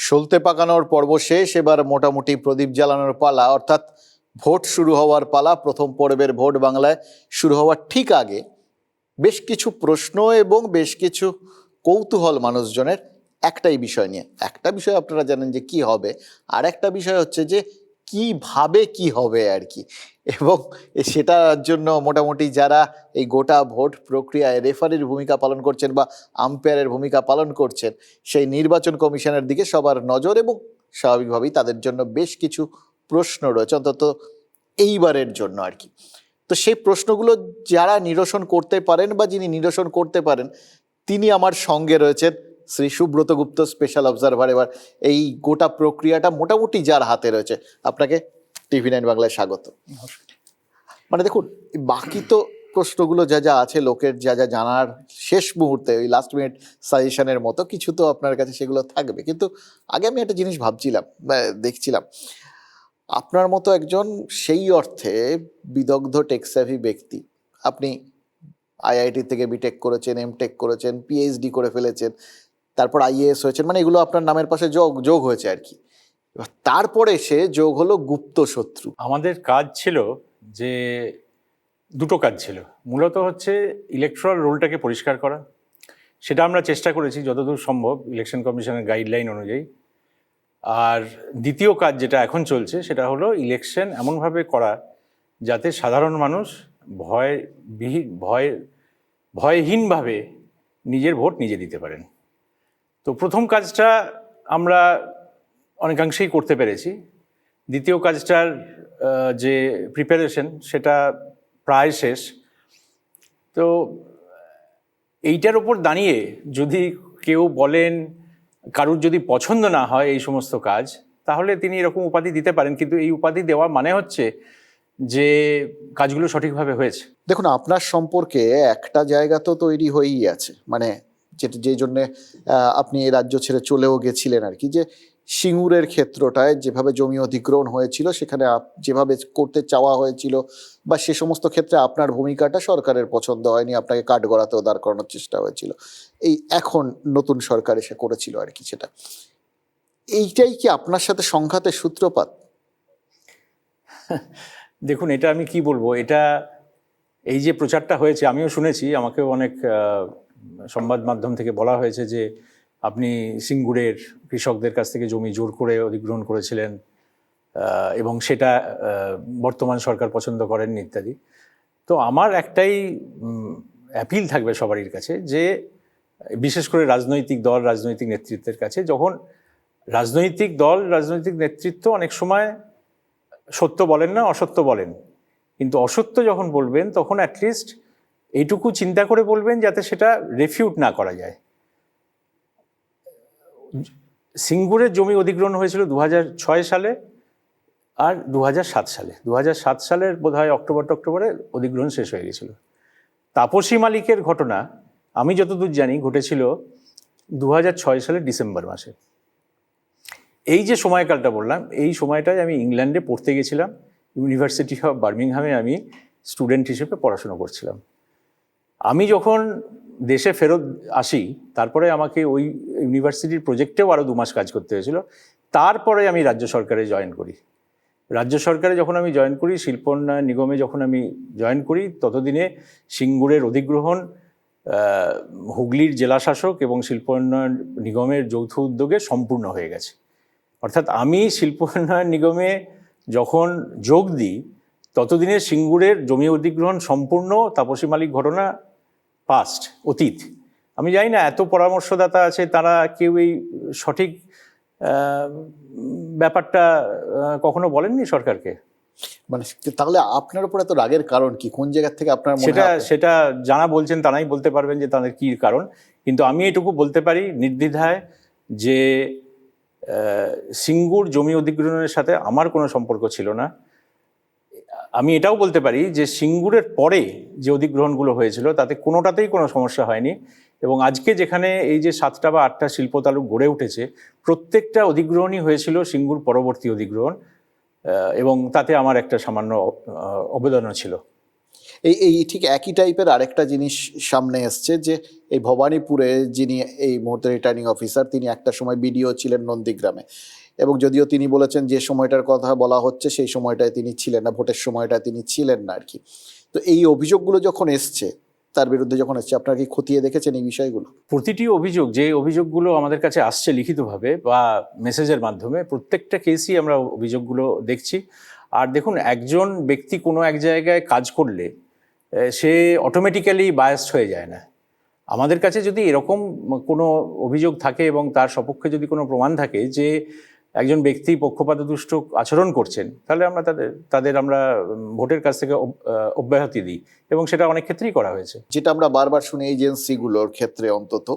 সলতে পাকানোর পর্ব শেষ, এবার মোটামুটি প্রদীপ জ্বালানোর পালা, অর্থাৎ ভোট শুরু হওয়ার পালা। প্রথম পর্বের ভোট বাংলায় শুরু হওয়ার ঠিক আগে বেশ কিছু প্রশ্ন এবং বেশ কিছু কৌতূহল মানুষজনের একটাই বিষয় নিয়ে। একটা বিষয় আপনারা জানেন যে কি হবে, আর একটা বিষয় হচ্ছে যে কিভাবে কি হবে আর কি। এবং সেটার জন্য মোটামুটি যারা এই গোটা ভোট প্রক্রিয়ায় রেফারির ভূমিকা পালন করছেন বা আম্পায়ারের ভূমিকা পালন করছেন, সেই নির্বাচন কমিশনের দিকে সবার নজর, এবং স্বাভাবিকভাবেই তাদের জন্য বেশ কিছু প্রশ্ন রয়েছে অন্তত এইবারের জন্য আর কি। তো সেই প্রশ্নগুলো যারা নিরসন করতে পারেন বা যিনি নিরসন করতে পারেন, তিনি আমার সঙ্গে রয়েছেন, শ্রী সুব্রত গুপ্ত, স্পেশাল অবজারভার। এবার এই গোটা প্রক্রিয়াটা মোটামুটি যার হাতে রয়েছে, আপনাকে TV9 বাংলায় স্বাগত। মানে দেখুন, বাকি তো প্রশ্নগুলো যা যা আছে, লোকের যা যা জানার শেষ মুহূর্তে ওই লাস্ট মিনিট সাজেশনের মতো কিছু তো আপনার কাছে সেগুলো থাকবে, কিন্তু আগে আমি একটা জিনিস ভাবছিলাম বা দেখছিলাম, আপনার মতো একজন সেই অর্থে বিদগ্ধ টেকস্যাভি ব্যক্তি, আপনি IIT থেকে বিটেক করেছেন, এমটেক করেছেন, PhD করে ফেলেছেন, তারপর IAS হয়েছেন, মানে এগুলো আপনার নামের পাশে যোগ হয়েছে আর কি। তারপরে সে যোগ হলো গুপ্ত শত্রু। আমাদের কাজ ছিল যে দুটো কাজ ছিল, মূলত হচ্ছে ইলেকট্রাল রোলটাকে পরিষ্কার করা, সেটা আমরা চেষ্টা করেছি যতদূর সম্ভব ইলেকশন কমিশনের গাইডলাইন অনুযায়ী। আর দ্বিতীয় কাজ যেটা এখন চলছে সেটা হলো ইলেকশন এমনভাবে করা যাতে সাধারণ মানুষ ভয়হীনভাবে নিজের ভোট নিজে দিতে পারেন। তো প্রথম কাজটা আমরা অনেকাংশেই করতে পেরেছি। দ্বিতীয় কাজটার যে প্রিপারেশন সেটা প্রায় শেষ। তো এইটার ওপর দাঁড়িয়ে যদি কেউ বলেন কারুর যদি পছন্দ না হয় এই সমস্ত কাজ, তাহলে তিনি এরকম উপাধি দিতে পারেন, কিন্তু এই উপাধি দেওয়া মানে হচ্ছে যে কাজগুলো সঠিকভাবে হয়েছে। দেখুন, আপনার সম্পর্কে একটা জায়গা তো তৈরি হয়েই আছে, মানে যেটা যে জন্য আপনি এই রাজ্য ছেড়ে চলেও গেছিলেন আর কি, যে সিঙ্গুরের ক্ষেত্রটায় যেভাবে জমি অধিগ্রহণ হয়েছিল, সেখানে যেভাবে করতে চাওয়া হয়েছিল বা সে সমস্ত ক্ষেত্রে আপনার ভূমিকাটা সরকারের পছন্দ হয়নি, আপনাকে কাঠগড়াতেও দাঁড় করানোর চেষ্টা হয়েছিল। এই এখন নতুন সরকার এসে করেছিল আর কি, সেটা এইটাই কি আপনার সাথে সংঘাতের সূত্রপাত? দেখুন, এটা আমি কি বলবো, এটা এই যে প্রচারটা হয়েছে আমিও শুনেছি, আমাকেও অনেক সংবাদ মাধ্যম থেকে বলা হয়েছে যে আপনি সিঙ্গুরের কৃষকদের কাছ থেকে জমি জোর করে অধিগ্রহণ করেছিলেন এবং সেটা বর্তমান সরকার পছন্দ করেননি ইত্যাদি। তো আমার একটাই অ্যাপিল থাকবে সবারই কাছে, যে বিশেষ করে রাজনৈতিক দল, রাজনৈতিক নেতৃত্বের কাছে, যখন রাজনৈতিক দল, রাজনৈতিক নেতৃত্ব অনেক সময় সত্য বলেন না, অসত্য বলেন, কিন্তু অসত্য যখন বলবেন তখন অ্যাটলিস্ট এইটুকু চিন্তা করে বলবেন যাতে সেটা রেফিউট না করা যায়। সিঙ্গুরের জমি অধিগ্রহণ হয়েছিল 2006 সালে আর 2007 সালে। 2007 সালের বোধহয় অক্টোবরে অধিগ্রহণ শেষ হয়ে গেছিল। তাপসী মালিকের ঘটনা আমি যতদূর জানি ঘটেছিল 2006 সালের ডিসেম্বর মাসে। এই যে সময়কালটা বললাম, এই সময়টায় আমি ইংল্যান্ডে পড়তে গেছিলাম, ইউনিভার্সিটি অফ বার্মিংহামে আমি স্টুডেন্ট হিসেবে পড়াশুনো করছিলাম। আমি যখন দেশে ফেরত আসি, তারপরে আমাকে ওই ইউনিভার্সিটির প্রজেক্টেও আরও 2 মাস কাজ করতে হয়েছিল। তারপরে আমি রাজ্য সরকারে জয়েন করি। রাজ্য সরকারে যখন আমি জয়েন করি, শিল্প উন্নয়ন নিগমে যখন আমি জয়েন করি, ততদিনে সিঙ্গুরের অধিগ্রহণ হুগলির জেলাশাসক এবং শিল্প উন্নয়ন নিগমের যৌথ উদ্যোগে সম্পূর্ণ হয়ে গেছে। অর্থাৎ আমি শিল্প উন্নয়ন নিগমে যখন যোগ দিই, ততদিনে সিঙ্গুরের জমি অধিগ্রহণ সম্পূর্ণ, তাপসী মালিক ঘটনা পাস্ট, অতীত। আমি জানি না এত পরামর্শদাতা আছে, তারা কেউ এই সঠিক ব্যাপারটা কখনো বলেননি সরকারকে। মানে তাহলে আপনার উপর এত রাগের কারণ কি? কোন জায়গা থেকে আপনার মনে হয়? সেটা যারা বলছেন তারাই বলতে পারবেন যে তাদের কী কারণ, কিন্তু আমি এটুকু বলতে পারি নির্দ্বিধায় যে সিঙ্গুর জমি অধিগ্রহণের সাথে আমার কোনো সম্পর্ক ছিল না। আমি এটাও বলতে পারি যে সিঙ্গুরের পরে যে অধিগ্রহণগুলো হয়েছিল তাতে কোনোটাতেই কোনো সমস্যা হয়নি, এবং আজকে যেখানে এই যে 7টা বা 8টা শিল্প তালুক গড়ে উঠেছে, প্রত্যেকটা অধিগ্রহণই হয়েছিল সিঙ্গুর পরবর্তী অধিগ্রহণ, এবং তাতে আমার একটা সামান্য অবদানও ছিল। এই ঠিক একই টাইপের আরেকটা জিনিস সামনে এসছে যে এই ভবানীপুরে যিনি এই মুহূর্তে রিটার্নিং অফিসার, তিনি একটা সময় বিডিও ছিলেন নন্দীগ্রামে, এবং যদিও তিনি বলেছেন যে সময়টার কথা বলা হচ্ছে সেই সময়টায় তিনি ছিলেন না, ভোটের সময়টা তিনি ছিলেন না আর কি। তো এই অভিযোগগুলো যখন এসছে, তার বিরুদ্ধে যখন এসছে, আপনারা কি খতিয়ে দেখেছেন এই বিষয়গুলো? প্রতিটি অভিযোগ, যে অভিযোগগুলো আমাদের কাছে আসছে লিখিতভাবে বা মেসেজের মাধ্যমে, প্রত্যেকটা কেসই আমরা অভিযোগগুলো দেখছি। আর দেখুন, একজন ব্যক্তি কোনো এক জায়গায় কাজ করলে সে অটোমেটিক্যালি বায়াসড হয়ে যায় না। আমাদের কাছে যদি এরকম কোনো অভিযোগ থাকে এবং তার সপক্ষে যদি কোনো প্রমাণ থাকে যে একজন ব্যক্তি পক্ষপাতদুষ্ট আচরণ করছেন, তাহলে আমরা তাদের আমরা ভোটের কাছ থেকে অব্যাহতি দিই, এবং সেটা অনেক ক্ষেত্রেই করা হয়েছে। যেটা আমরা বারবার শুনি এজেন্সিগুলোর ক্ষেত্রে অন্তত,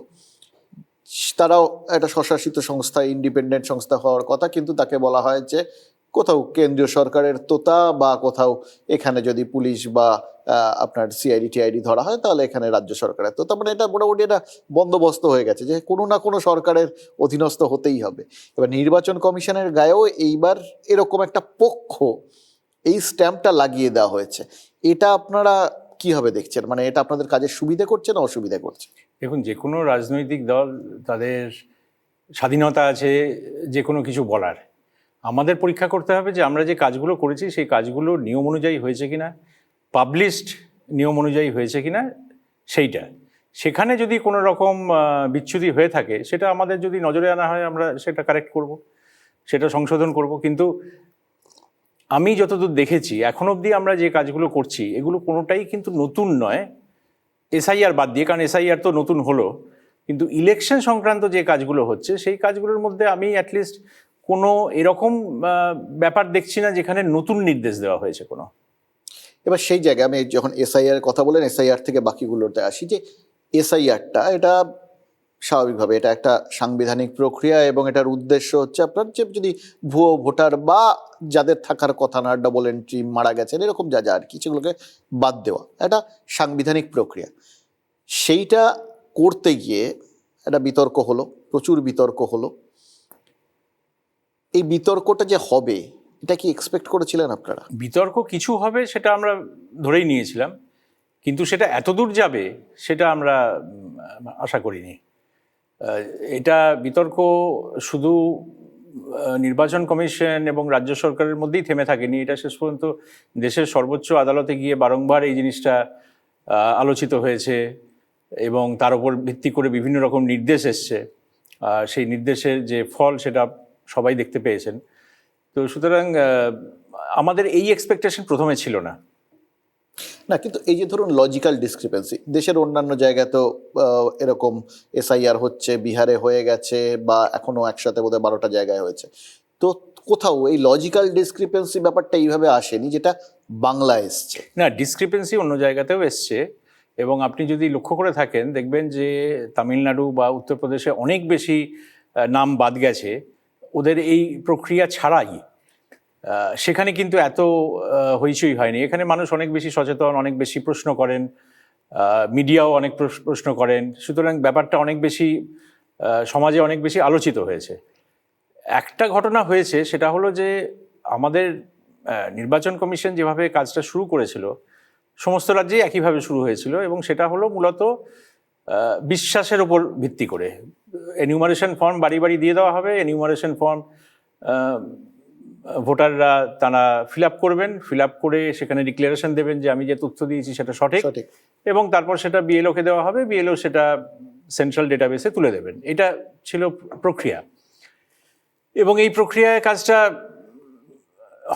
তারাও একটা স্বশাসিত সংস্থা, ইন্ডিপেন্ডেন্ট সংস্থা হওয়ার কথা, কিন্তু তাকে বলা হয় যে কোথাও কেন্দ্রীয় সরকারের তোতা, বা কোথাও এখানে যদি পুলিশ বা আপনার সিআইডি টিআইডি ধরা হয় তাহলে এখানে রাজ্য সরকারের তোতা। মানে এটা মোটামুটি এটা বন্দোবস্ত হয়ে গেছে যে কোনো না কোনো সরকারের অধীনস্থ হতেই হবে। এবার নির্বাচন কমিশনের গায়েও এইবার এরকম একটা পক্ষ, এই স্ট্যাম্পটা লাগিয়ে দেওয়া হয়েছে। এটা আপনারা কিভাবে দেখছেন? মানে এটা আপনাদের কাজের সুবিধা করছে না অসুবিধা করছে? দেখুন, যে কোনো রাজনৈতিক দল, তাদের স্বাধীনতা আছে যে কোনো কিছু বলার। আমাদের পরীক্ষা করতে হবে যে আমরা যে কাজগুলো করেছি সেই কাজগুলো নিয়ম অনুযায়ী হয়েছে কিনা, পাবলিশড নিয়ম অনুযায়ী হয়েছে কিনা সেইটা। সেখানে যদি কোনো রকম বিচ্যুতি হয়ে থাকে, সেটা আমাদের যদি নজরে আনা হয়, আমরা সেটা কারেক্ট করব, সেটা সংশোধন করব। কিন্তু আমি যতদূর দেখেছি এখন অবধি আমরা যে কাজগুলো করছি, এগুলো কোনোটাই কিন্তু নতুন নয়, এসআইআর বাদ দিয়ে, কারণ এসআইআর তো নতুন হলো। কিন্তু ইলেকশন সংক্রান্ত যে কাজগুলো হচ্ছে সেই কাজগুলোর মধ্যে আমি অ্যাটলিস্ট কোনো এরকম ব্যাপার দেখছি না যেখানে নতুন নির্দেশ দেওয়া হয়েছে কোনো। এবার সেই জায়গায় আমি যখন এসআইআর কথা বলেন, এসআইআর থেকে বাকিগুলোতে আসি, যে এসআইআরটা এটা স্বাভাবিকভাবে এটা একটা সাংবিধানিক প্রক্রিয়া, এবং এটার উদ্দেশ্য হচ্ছে আপনার যে যদি ভুয়ো ভোটার বা যাদের থাকার কথা না, ডবল এন্ট্রি, মারা গেছেন, এরকম যা যা আর কি, সেগুলোকে বাদ দেওয়া, এটা সাংবিধানিক প্রক্রিয়া। সেইটা করতে গিয়ে একটা বিতর্ক হলো, প্রচুর বিতর্ক হলো। এই বিতর্কটা যে হবে, এটা কি এক্সপেক্ট করেছিলেন আপনারা? বিতর্ক কিছু হবে সেটা আমরা ধরেই নিয়েছিলাম, কিন্তু সেটা এতদূর যাবে সেটা আমরা আশা করিনি। এটা বিতর্ক শুধু নির্বাচন কমিশন এবং রাজ্য সরকারের মধ্যেই থেমে থাকেনি, এটা শেষ পর্যন্ত দেশের সর্বোচ্চ আদালতে গিয়ে বারংবার এই জিনিসটা আলোচিত হয়েছে, এবং তার উপর ভিত্তি করে বিভিন্ন রকম নির্দেশ এসছে। সেই নির্দেশের যে ফল সেটা সবাই দেখতে পেয়েছেন। তো সুতরাং আমাদের এই এক্সপেকটেশন প্রথমে ছিল না। না, কিন্তু এই যে ধরুন লজিক্যাল ডিসক্রিপেন্সি, দেশের অন্যান্য জায়গায় তো এরকম এসআইআর হচ্ছে, বিহারে হয়ে গেছে, বা এখনো একসাথে বোধহয় 12টা জায়গায় হয়েছে। তো কোথাও এই লজিক্যাল ডিসক্রিপেন্সি ব্যাপারটা এইভাবে আসেনি যেটা বাংলা এসছে। না, ডিসক্রিপেন্সি অন্য জায়গাতেও এসছে, এবং আপনি যদি লক্ষ্য করে থাকেন দেখবেন যে তামিলনাড়ু বা উত্তরপ্রদেশে অনেক বেশি নাম বাদ গেছে ওদের এই প্রক্রিয়া ছাড়াই। সেখানে কিন্তু এত হইচই হয়নি। এখানে মানুষ অনেক বেশি সচেতন, অনেক বেশি প্রশ্ন করেন, মিডিয়াও অনেক প্রশ্ন করেন, সুতরাং ব্যাপারটা অনেক বেশি সমাজে অনেক বেশি আলোচিত হয়েছে। একটা ঘটনা হয়েছে, সেটা হলো যে আমাদের নির্বাচন কমিশন যেভাবে কাজটা শুরু করেছিল, সমস্ত রাজ্যেই একইভাবে শুরু হয়েছিল, এবং সেটা হলো মূলত বিশ্বাসের উপর ভিত্তি করে। এনিউমারেশন ফর্ম বাড়ি বাড়ি দিয়ে দেওয়া হবে, এনিউমারেশন ফর্ম ভোটাররা তারা ফিল আপ করবেন, ফিল আপ করে সেখানে ডিক্লারেশন দেবেন যে আমি যে তথ্য দিয়েছি সেটা সঠিক, এবং তারপর সেটা বিএলওকে দেওয়া হবে, বিএলও সেটা সেন্ট্রাল ডেটাবেসে তুলে দেবেন। এটা ছিল প্রক্রিয়া, এবং এই প্রক্রিয়ায় কাজটা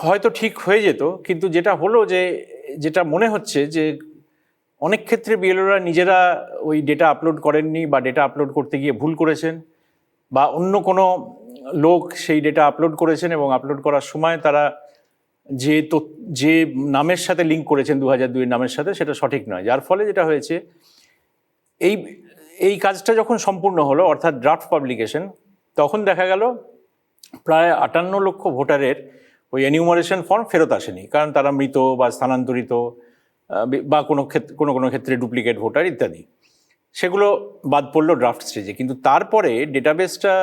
হয়তো ঠিক হয়ে যেত, কিন্তু যেটা হলো যে যেটা মনে হচ্ছে যে অনেক ক্ষেত্রে বিএলওরা নিজেরা ওই ডেটা আপলোড করেননি, বা ডেটা আপলোড করতে গিয়ে ভুল করেছেন, বা অন্য কোনো লোক সেই ডেটা আপলোড করেছেন, এবং আপলোড করার সময় তারা যে নামের সাথে লিঙ্ক করেছেন 2002 নামের সাথে, সেটা সঠিক নয়। যার ফলে যেটা হয়েছে, এই কাজটা যখন সম্পূর্ণ হলো, অর্থাৎ ড্রাফট পাবলিকেশন, তখন দেখা গেল প্রায় 58 লক্ষ ভোটারের ওই এনিউমারেশন ফর্ম ফেরত আসেনি, কারণ তারা মৃত বা স্থানান্তরিত, বা কোনো ক্ষেত্রে ডুপ্লিকেট ভোটার ইত্যাদি। সেগুলো বাদ পড়লো ড্রাফট স্টেজে। কিন্তু তারপরে ডেটাবেসটা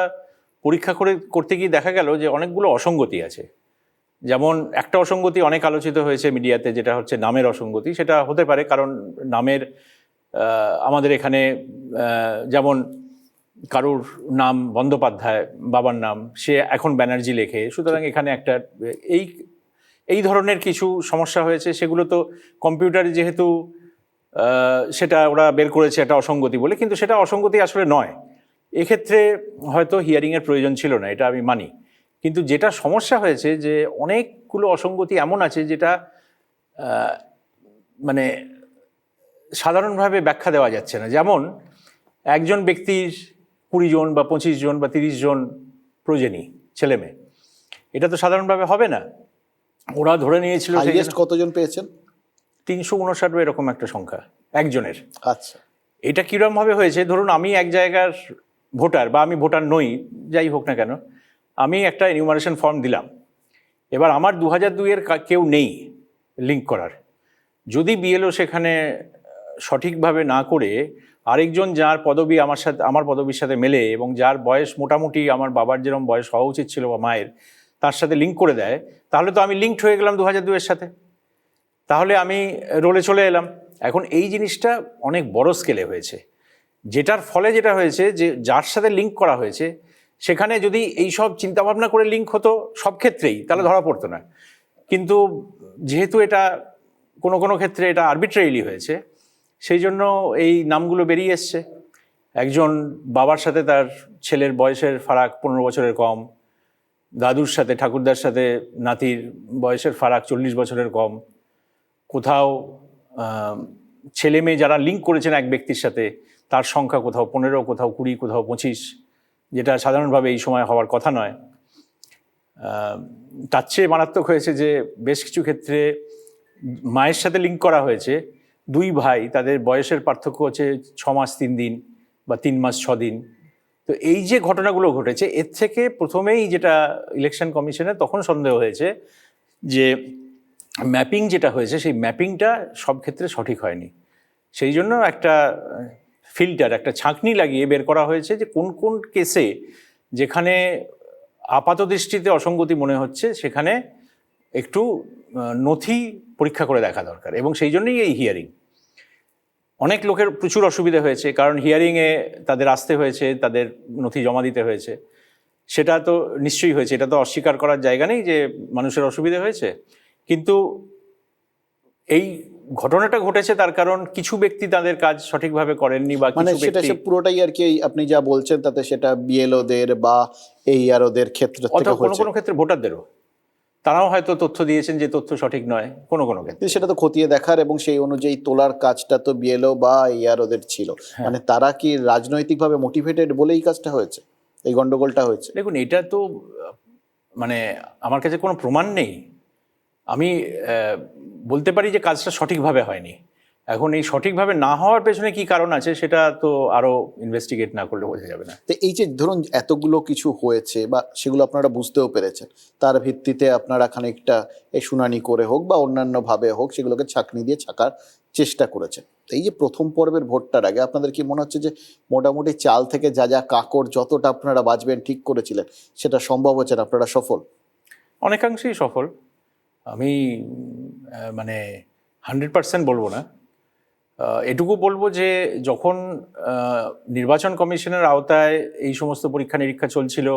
পরীক্ষা করতে গিয়ে দেখা গেল যে অনেকগুলো অসঙ্গতি আছে। যেমন একটা অসঙ্গতি অনেক আলোচিত হয়েছে মিডিয়াতে, যেটা হচ্ছে নামের অসঙ্গতি। সেটা হতে পারে, কারণ নামের আমাদের এখানে যেমন কারুর নাম বন্দ্যোপাধ্যায়, বাবার নাম, সে এখন ব্যানার্জি লেখে, সুতরাং এখানে একটা এই এই ধরনের কিছু সমস্যা হয়েছে। সেগুলো তো কম্পিউটারে যেহেতু সেটা ওরা বের করেছে একটা অসঙ্গতি বলে, কিন্তু সেটা অসঙ্গতি আসলে নয়। এক্ষেত্রে হয়তো হিয়ারিংয়ের প্রয়োজন ছিল না, এটা আমি মানি। কিন্তু যেটা সমস্যা হয়েছে যে অনেকগুলো অসঙ্গতি এমন আছে যেটা মানে সাধারণভাবে ব্যাখ্যা দেওয়া যাচ্ছে না। যেমন একজন ব্যক্তির 20 জন বা 25 জন বা 30 জন প্রজেনী ছেলেমেয়ে, এটা তো সাধারণভাবে হবে না। ওরা ধরে নিয়েছিল হাইয়েস্ট কতজন পেয়েছেন? 359 বা এরকম একটা সংখ্যা একজনের। আচ্ছা, এটা কিরমভাবে হয়েছে, ধরুন আমি এক জায়গার ভোটার, বা আমি ভোটার নই, যাই হোক না কেন, আমি একটা এনিউমারেশন ফর্ম দিলাম। এবার আমার 2002-এর কেউ নেই লিঙ্ক করার। যদি বিএলও সেখানে সঠিকভাবে না করে আরেকজন যার পদবি আমার পদবির সাথে মেলে এবং যার বয়স মোটামুটি আমার বাবার যেরকম বয়স হওয়া উচিত ছিল বা মায়ের, তার সাথে লিঙ্ক করে দেয়, তাহলে তো আমি লিঙ্কড হয়ে গেলাম 2002-এর সাথে, তাহলে আমি রোলে চলে এলাম। এখন এই জিনিসটা অনেক বড় স্কেলে হয়েছে, যেটার ফলে যেটা হয়েছে যে যার সাথে লিঙ্ক করা হয়েছে সেখানে যদি এই সব চিন্তাভাবনা করে লিঙ্ক হতো সব ক্ষেত্রেই, তাহলে ধরা পড়তো না। কিন্তু যেহেতু এটা কোনো কোনো ক্ষেত্রে এটা আরবিট্রারিলি হয়েছে, সেই জন্য এই নামগুলো বেরিয়ে এসছে। একজন বাবার সাথে তার ছেলের বয়সের ফারাক 15 বছরের কম, দাদুর সাথে ঠাকুরদার সাথে নাতির বয়সের ফারাক 40 বছরের কম, কোথাও ছেলে মেয়ে যারা লিঙ্ক করেছেন এক ব্যক্তির সাথে তার সংখ্যা কোথাও 15, কোথাও 20, কোথাও 25, যেটা সাধারণভাবে এই সময় হওয়ার কথা নয়। তার চেয়ে মারাত্মক হয়েছে যে বেশ কিছু ক্ষেত্রে মায়ের সাথে লিঙ্ক করা হয়েছে 2 ভাই, তাদের বয়সের পার্থক্য হচ্ছে 6 মাস 3 দিন বা 3 মাস 6 দিন। তো এই যে ঘটনাগুলো ঘটেছে, এর থেকে প্রথমেই যেটা ইলেকশন কমিশনের তখন সন্দেহ হয়েছে যে ম্যাপিং যেটা হয়েছে সেই ম্যাপিংটা সব ক্ষেত্রে সঠিক হয়নি। সেই জন্য একটা ফিল্টার, একটা ছাঁকনি লাগিয়ে বের করা হয়েছে যে কোন কোন কেসে যেখানে আপাত দৃষ্টিতে অসঙ্গতি মনে হচ্ছে সেখানে একটু নথি পরীক্ষা করে দেখা দরকার, এবং সেই জন্যই এই হিয়ারিং। অনেক লোকের প্রচুর অসুবিধা হয়েছে, কারণ হিয়ারিংয়ে তাদের আসতে হয়েছে, তাদের নথি জমা দিতে হয়েছে। সেটা তো নিশ্চয়ই হয়েছে, এটা তো অস্বীকার করার জায়গা নেই যে মানুষের অসুবিধা হয়েছে। কিন্তু এই ঘটনাটা ঘটেছে তার কারণ কিছু ব্যক্তি তাদের কাজ সঠিকভাবে করেননি, বা মানে কিছু সেটা ব্যক্তি পুরোটাই আর কি আপনি যা বলছেন তাতে সেটা বিএলওদের বা এইআরওদের ক্ষেত্রে থেকে অথবা কোনো হয়েছে। কোনো ক্ষেত্রে ভোটারদেরও, তারাও হয়তো তথ্য দিয়েছেন যে তথ্য সঠিক নয় কোনো কোনো ক্ষেত্রে। কিন্তু সেটা তো খতিয়ে দেখার এবং সেই অনুযায়ী তোলার কাজটা তো বিএলও বা এইআরওদের ছিল। মানে তারা কি রাজনৈতিকভাবে মোটিভেটেড বলে এই কাজটা হয়েছে, এই গন্ডগোলটা হয়েছে? দেখুন, এটা তো মানে আমার কাছে কোনো প্রমাণ নেই। আমি বলতে পারি যে কাজটা সঠিকভাবে হয়নি। এখন এই সঠিকভাবে না হওয়ার পেছনে কি কারণ আছে সেটা তো আরও ইনভেস্টিগেট না করলে বোঝা যাবে না। তো এই যে ধরুন এতগুলো কিছু হয়েছে বা সেগুলো আপনারা বুঝতেও পেরেছেন, তার ভিত্তিতে আপনারা খানিকটা এই শুনানি করে হোক বা অন্যান্যভাবে হোক সেগুলোকে ছাঁকনি দিয়ে ছাকার চেষ্টা করেছেন। তো এই যে প্রথম পর্বের ভোটটার আগে আপনাদের কি মনে হচ্ছে যে মোটামুটি চাল থেকে যা যা কাকড় যতটা আপনারা বাঁচবেন ঠিক করেছিলেন সেটা সম্ভব হচ্ছে, আপনারা সফল? অনেকাংশেই সফল। আমি মানে 100% বলবো না, এটুকু বলবো যে যখন নির্বাচন কমিশনের আওতায় এই সমস্ত পরীক্ষা নিরীক্ষা চলছিল,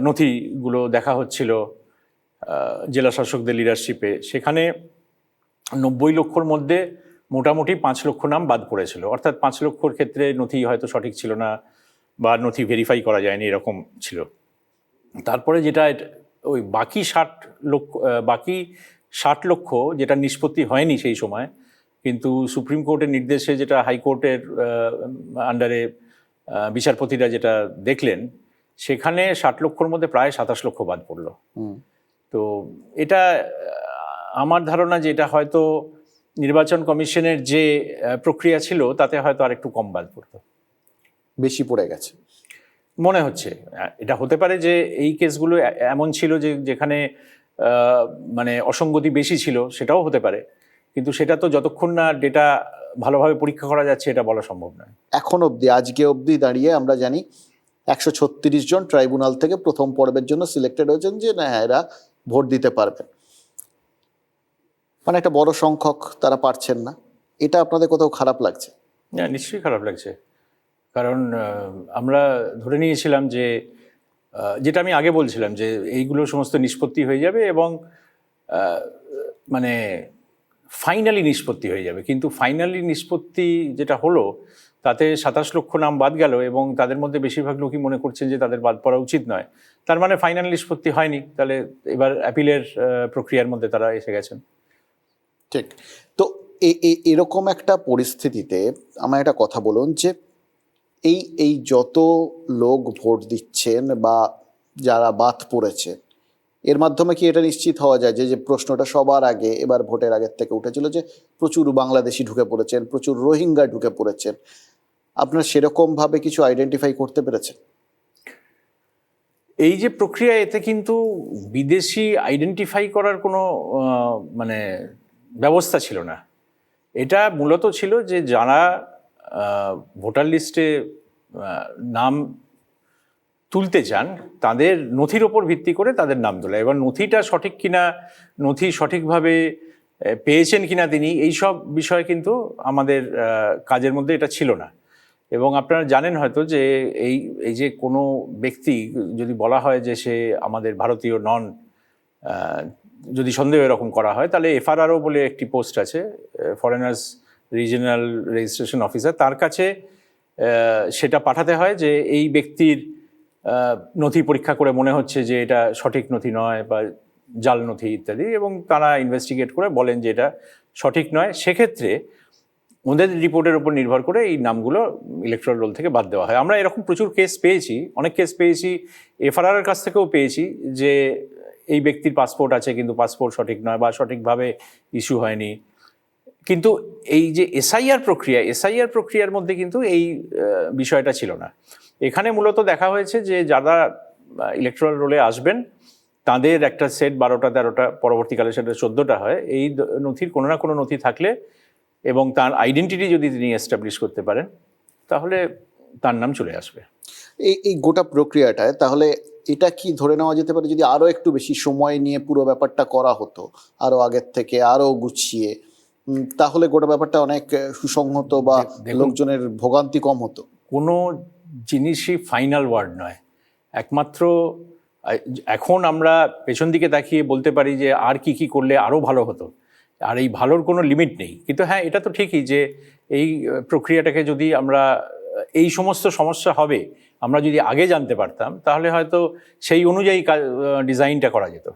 নথিগুলো দেখা হচ্ছিল জেলা শাসকদের লিডারশিপে, সেখানে 90 লক্ষর মধ্যে মোটামুটি 5 লক্ষ নাম বাদ পড়েছিল। অর্থাৎ 5 লক্ষর ক্ষেত্রে নথি হয়তো সঠিক ছিল না বা নথি ভেরিফাই করা যায়নি, এরকম ছিল। তারপরে যেটা ওই বাকি 60 লক্ষ যেটা নিষ্পত্তি হয়নি সেই সময়, কিন্তু সুপ্রিম কোর্টের নির্দেশে যেটা হাইকোর্টের আন্ডারে বিচারপতিরা যেটা দেখলেন, সেখানে 60 লক্ষর মধ্যে প্রায় 27 লক্ষ বাদ পড়লো। তো এটা আমার ধারণা যে এটা হয়তো নির্বাচন কমিশনের যে প্রক্রিয়া ছিল তাতে হয়তো আর একটু কম বাদ পড়তো, বেশি পড়ে গেছে মনে হচ্ছে। এটা হতে পারে যে এই কেসগুলো এমন ছিল যে যেখানে মানে অসঙ্গতি বেশি ছিল, সেটাও হতে পারে। কিন্তু সেটা তো যতক্ষণ না ডেটা ভালোভাবে পরীক্ষা করা যাচ্ছে এটা বলা সম্ভব নয়। এখন অবধি, আজকে অবধি দাঁড়িয়ে আমরা জানি 136 জন ট্রাইব্যুনাল থেকে প্রথম পর্বের জন্য সিলেক্টেড হয়েছেন যে না এরা ভোট দিতে পারবেন, মানে একটা বড় সংখ্যক তারা পারছেন না, এটা আপনাদের কোথাও খারাপ লাগছে? না, নিশ্চয়ই খারাপ লাগছে। কারণ আমরা ধরে নিয়েছিলাম যে যেটা আমি আগে বলছিলাম যে এইগুলো সমস্ত নিষ্পত্তি হয়ে যাবে এবং মানে ফাইনালি নিষ্পত্তি হয়ে যাবে, কিন্তু ফাইনালি নিষ্পত্তি যেটা হলো তাতে 27 লক্ষ নাম বাদ গেল এবং তাদের মধ্যে বেশিরভাগ লোকই মনে করছেন যে তাদের বাদ পড়া উচিত নয়। তার মানে ফাইনাল নিষ্পত্তি হয়নি, তাহলে এবার অ্যাপিলের প্রক্রিয়ার মধ্যে তারা এসে গেছেন। ঠিক। তো এরকম একটা পরিস্থিতিতে আমার একটা কথা বলুন যে এই এই যত লোক ভোট দিচ্ছেন বা যারা বাদ পড়েছে, এর মাধ্যমে কি এটা নিশ্চিত হওয়া যায় যে যে প্রশ্নটা সবার আগে এবার ভোটের আগের থেকে উঠেছিল যে প্রচুর বাংলাদেশি ঢুকে পড়েছেন, প্রচুর রোহিঙ্গা ঢুকে পড়েছেন, আপনারা সেরকম ভাবে কিছু আইডেন্টিফাই করতে পেরেছেন? এই যে প্রক্রিয়া, এতে কিন্তু বিদেশি আইডেন্টিফাই করার কোনো মানে ব্যবস্থা ছিল না। এটা মূলত ছিল যে যারা ভোটার লিস্টে নাম তুলতে চান তাদের নথির ওপর ভিত্তি করে তাদের নাম তোলা। এবার নথিটা সঠিক কিনা, নথি সঠিকভাবে পেয়েছেন কিনা তিনি, এই সব বিষয় কিন্তু আমাদের কাজের মধ্যে এটা ছিল না। এবং আপনারা জানেন হয়তো যে এই যে কোনো ব্যক্তি যদি বলা হয় যে সে আমাদের ভারতীয় নন, যদি সন্দেহ এরকম করা হয়, তাহলে এফআরআরও বলে একটি পোস্ট আছে, ফরেনার্স রিজিনাল রেজিস্ট্রেশন অফিসার, তার কাছে সেটা পাঠাতে হয় যে এই ব্যক্তির নথি পরীক্ষা করে মনে হচ্ছে যে এটা সঠিক নথি নয় বা জাল নথি ইত্যাদি, এবং তারা ইনভেস্টিগেট করে বলেন যে এটা সঠিক নয়। সেক্ষেত্রে ওদের রিপোর্টের উপর নির্ভর করে এই নামগুলো ইলেকট্রাল রোল থেকে বাদ দেওয়া হয়। আমরা এরকম প্রচুর কেস পেয়েছি, অনেক কেস পেয়েছি, এফআরআর কাছ থেকেও পেয়েছি যে এই ব্যক্তির পাসপোর্ট আছে কিন্তু পাসপোর্ট সঠিক নয় বা সঠিকভাবে ইস্যু হয়নি। কিন্তু এই যে এসআইআর প্রক্রিয়ার মধ্যে কিন্তু এই বিষয়টা ছিল না। এখানে মূলত দেখা হয়েছে যে যারা ইলেকট্রাল রোলে আসবেন তাদের একটা সেট 12টা 13টা, পরবর্তীকালে সেটা 14টা হয়। এই নথির কোনো না কোনো নথি থাকলে এবং তার আইডেন্টিটি যদি তিনি এস্টাবলিশ করতে পারেন তাহলে তার নাম চলে আসবে। এই গোটা প্রক্রিয়াটায় তাহলে এটা কি ধরে নেওয়া যেতে পারে যদি আরো একটু বেশি সময় নিয়ে পুরো ব্যাপারটা করা হতো, আরো আগের থেকে আরো গুছিয়ে, তাহলে গোটা ব্যাপারটা অনেক সুসংহত বা লোকজনের ভোগান্তি কম হতো? কোনো জিনিসই ফাইনাল ওয়ার্ড নয়। একমাত্র এখন আমরা পেছন দিকে তাকিয়ে বলতে পারি যে আর কি কি করলে আরও ভালো হতো, আর এই ভালোর কোনো লিমিট নেই। কিন্তু হ্যাঁ, এটা তো ঠিকই যে এই প্রক্রিয়াটাকে যদি আমরা, এই সমস্ত সমস্যা হবে আমরা যদি আগে জানতে পারতাম তাহলে হয়তো সেই অনুযায়ী ডিজাইনটা করা যেত।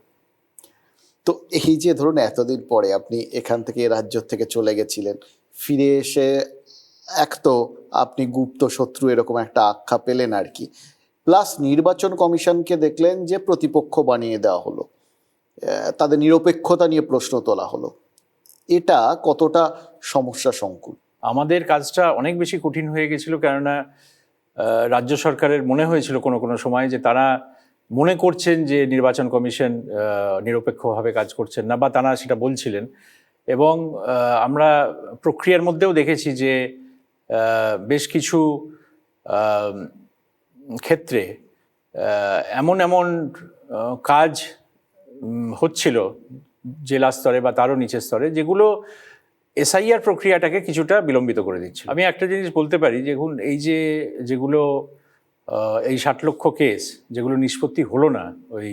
তো এই যে ধরুন এতদিন পরে আপনি এখান থেকে রাজ্য থেকে চলে গেছিলেন, ফিরে এসে এক তো আপনি গুপ্ত শত্রু এরকম একটা আখ্যা পেলেন আর কি, প্লাস নির্বাচন কমিশনকে দেখলেন যে প্রতিপক্ষ বানিয়ে দেওয়া হলো, তাদের নিরপেক্ষতা নিয়ে প্রশ্ন তোলা হলো, এটা কতটা সমস্যা সংকুল? আমাদের কাজটা অনেক বেশি কঠিন হয়ে গেছিল, কেননা রাজ্য সরকারের মনে হয়েছিল কোনো কোনো সময় যে তারা মনে করছেন যে নির্বাচন কমিশন নিরপেক্ষভাবে কাজ করছেন না, বা তারা সেটা বলছিলেন। এবং আমরা প্রক্রিয়ার মধ্যেও দেখেছি যে বেশ কিছু ক্ষেত্রে এমন কাজ হচ্ছিল জেলা স্তরে বা তারও নিচের স্তরে, যেগুলো এসআইআর প্রক্রিয়াটাকে কিছুটা বিলম্বিত করে দিচ্ছিল। আমি একটা জিনিস বলতে পারি, দেখুন এই যে যেগুলো এই 60 লক্ষ কেস যেগুলো নিষ্পত্তি হলো না ওই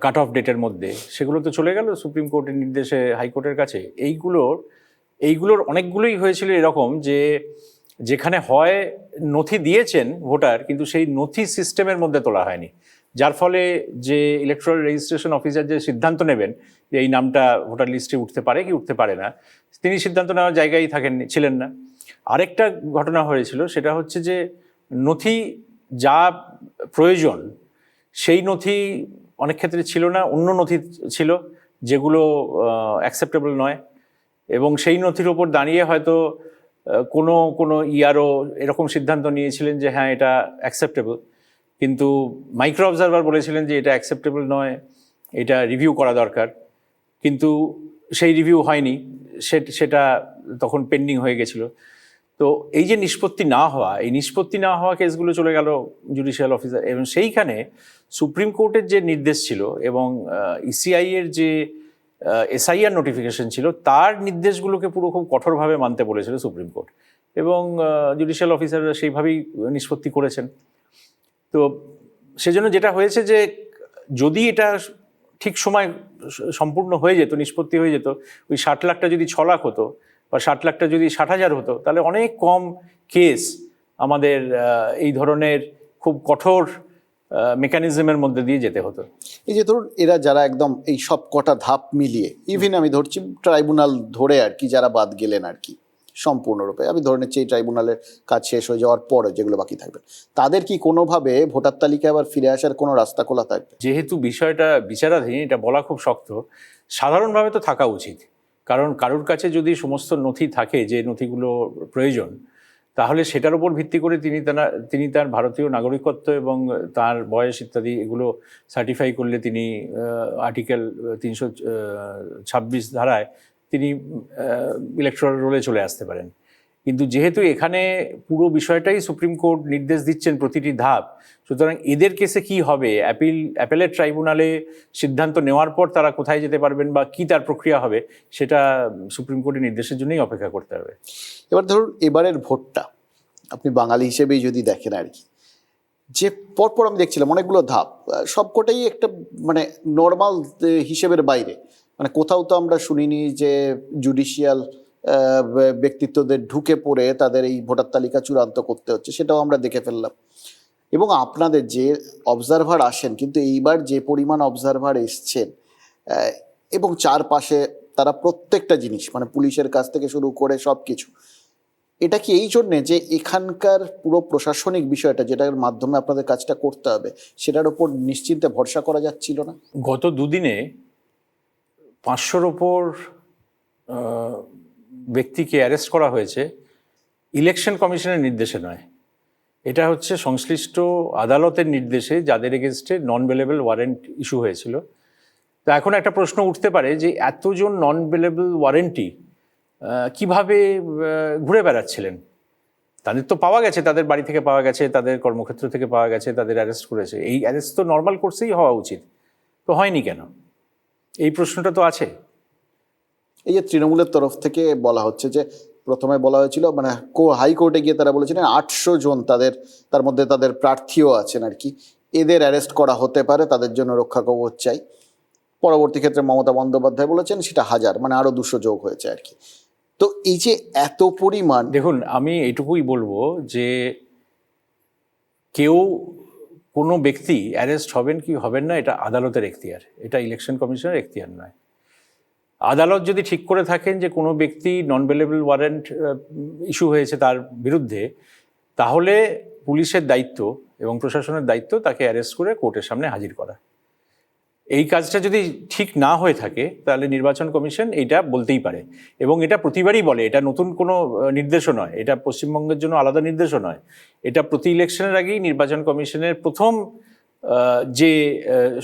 কাট অফ ডেটের মধ্যে, সেগুলো তো চলে গেল সুপ্রিম কোর্টের নির্দেশে হাইকোর্টের কাছে। এইগুলোর অনেকগুলোই হয়েছিল এরকম যে যেখানে হয় নথি দিয়েছেন ভোটার কিন্তু সেই নথি সিস্টেমের মধ্যে তোলা হয়নি, যার ফলে যে ইলেকট্রাল রেজিস্ট্রেশন অফিসার যে সিদ্ধান্ত নেবেন যে এই নামটা ভোটার লিস্টে উঠতে পারে কি উঠতে পারে না, তিনি সিদ্ধান্ত নেওয়ার জায়গায় ছিলেন না। আরেকটা ঘটনা হয়েছিল, সেটা হচ্ছে যে নথি যা প্রয়োজন সেই নথি অনেক ক্ষেত্রে ছিল না, অন্য নথি ছিল যেগুলো অ্যাকসেপ্টেবল নয়, এবং সেই নথির ওপর দাঁড়িয়ে হয়তো কোনো ইয়ারও এরকম সিদ্ধান্ত নিয়েছিলেন যে হ্যাঁ এটা অ্যাকসেপ্টেবল, কিন্তু মাইক্রো অবজারভার বলেছিলেন যে এটা অ্যাকসেপ্টেবল নয়, এটা রিভিউ করা দরকার, কিন্তু সেই রিভিউ হয়নি, সেটা তখন পেন্ডিং হয়ে গেছিলো। তো এই যে নিষ্পত্তি না হওয়া, এই নিষ্পত্তি না হওয়া কেসগুলো চলে গেল জুডিশিয়াল অফিসার, এবং সেইখানে সুপ্রিম কোর্টের যে নির্দেশ ছিল এবং ইসিআই এর যে এসআইআর নোটিফিকেশন ছিল তার নির্দেশগুলোকে পুরো খুব কঠোরভাবে মানতে বলেছিল সুপ্রিম কোর্ট, এবং জুডিশিয়াল অফিসাররা সেইভাবেই নিষ্পত্তি করেছেন। তো সেজন্য যেটা হয়েছে যে যদি এটা ঠিক সময় সম্পূর্ণ হয়ে যেত, নিষ্পত্তি হয়ে যেত, ওই 60 লাখটা যদি 6 লাখ হতো বা 60 লাখটা যদি 60,000 হতো, তাহলে অনেক কম কেস আমাদের এই ধরনের খুব কঠোর মেকানিজমের মধ্যে দিয়ে যেতে হতো। এই যে ধরুন এরা যারা একদম এই সব কটা ধাপ মিলিয়ে, ইভিন আমি ধরছি ট্রাইব্যুনাল ধরে আর কি, যারা বাদ গেলেন আর কি সম্পূর্ণরূপে, আমি ধরে নিচ্ছি এই ট্রাইব্যুনালের কাজ শেষ হয়ে যাওয়ার পরে যেগুলো বাকি থাকবে, তাদের কি কোনোভাবে ভোটার তালিকায় আবার ফিরে আসার কোনো রাস্তা খোলা থাকবে? যেহেতু বিষয়টা বিচারাধীন, এটা বলা খুব শক্ত। সাধারণভাবে তো থাকা উচিত, কারণ কারুর কাছে যদি সমস্ত নথি থাকে, যে নথিগুলো প্রয়োজন, তাহলে সেটার উপর ভিত্তি করে তিনি তার ভারতীয় নাগরিকত্ব এবং তার বয়স ইত্যাদি এগুলো সার্টিফাই করলে তিনি আর্টিকেল 326 ধারায় তিনি ইলেকটোরাল রোলে চলে আসতে পারেন। কিন্তু যেহেতু এখানে পুরো বিষয়টাই সুপ্রিম কোর্ট নির্দেশ দিচ্ছেন প্রতিটি ধাপ, সুতরাং এদের কেসে কি হবে, অ্যাপেলেট ট্রাইব্যুনালে সিদ্ধান্ত নেওয়ার পর তারা কোথায় যেতে পারবেন বা কি তার প্রক্রিয়া হবে, সেটা সুপ্রিম কোর্টের নির্দেশের জন্যই অপেক্ষা করতে হবে। এবার ধরুন এবারের ভোটটা আপনি বাঙালি হিসেবেই যদি দেখেন আর কি, যে পরপর আমি দেখছিলাম অনেকগুলো ধাপ, সবকটাই একটা মানে নর্মাল হিসেবের বাইরে, মানে কোথাও তো আমরা শুনিনি যে জুডিশিয়াল ব্যক্তিত্বদের ঢুকে পড়ে তাদের এই ভোটার তালিকা চূড়ান্ত করতে হচ্ছে, সেটাও আমরা দেখে ফেললাম। এবং আপনাদের যে অবজারভার আসেন, কিন্তু এইবার যে পরিমাণ অবজারভার এসছেন এবং চারপাশে তারা প্রত্যেকটা জিনিস মানে পুলিশের কাছ থেকে শুরু করে সব কিছু, এটা কি এই জন্যে যে এখানকার পুরো প্রশাসনিক বিষয়টা যেটার মাধ্যমে আপনাদের কাজটা করতে হবে সেটার ওপর নিশ্চিন্তে ভরসা করা যাচ্ছিল না? গত দুদিনে 500-র ওপর ব্যক্তিকে অ্যারেস্ট করা হয়েছে ইলেকশন কমিশনের নির্দেশে নয়, এটা হচ্ছে সংশ্লিষ্ট আদালতের নির্দেশে, যাদের এগেনস্টে নন বেলেবল ওয়ারেন্ট ইস্যু হয়েছিল। তো এখন একটা প্রশ্ন উঠতে পারে যে এতজন নন বেলেবল ওয়ারেন্টি কিভাবে ঘুরে বেড়াচ্ছিলেন? তাদের তো পাওয়া গেছে, তাদের বাড়ি থেকে পাওয়া গেছে, তাদের কর্মক্ষেত্র থেকে পাওয়া গেছে, তাদের অ্যারেস্ট করেছে। এই অ্যারেস্ট তো নর্মাল কোর্সেই হওয়া উচিত, তো হয়নি কেন? এই প্রশ্নটা তো আছে। এই যে তৃণমূলের তরফ থেকে বলা হচ্ছে যে প্রথমে বলা হয়েছিল মানে হাইকোর্টে গিয়ে তারা বলেছিলেন 800 জন তার মধ্যে তাদের প্রার্থীও আছেন আর কি, এদের অ্যারেস্ট করা হতে পারে, তাদের জন্য রক্ষা কবচ চাই। পরবর্তী ক্ষেত্রে মমতা বন্দ্যোপাধ্যায় বলেছেন সেটা 1000, মানে আরো 200 যোগ হয়েছে আর কি। তো এই যে এত পরিমাণ, দেখুন আমি এইটুকুই বলবো যে কোনো ব্যক্তি অ্যারেস্ট হবেন কি হবেন না এটা আদালতের এখতিয়ার, এটা ইলেকশন কমিশনের এখতিয়ার নয়। আদালত যদি ঠিক করে থাকেন যে কোনো ব্যক্তি নন বেলেবল ওয়ারেন্ট ইস্যু হয়েছে তার বিরুদ্ধে, তাহলে পুলিশের দায়িত্ব এবং প্রশাসনের দায়িত্ব তাকে অ্যারেস্ট করে কোর্টের সামনে হাজির করা। এই কাজটা যদি ঠিক না হয়ে থাকে তাহলে নির্বাচন কমিশন এইটা বলতেই পারে, এবং এটা প্রতিবারই বলে। এটা নতুন কোনো নির্দেশও নয়, এটা পশ্চিমবঙ্গের জন্য আলাদা নির্দেশও নয়। এটা প্রতি ইলেকশনের আগেই নির্বাচন কমিশনের প্রথম যে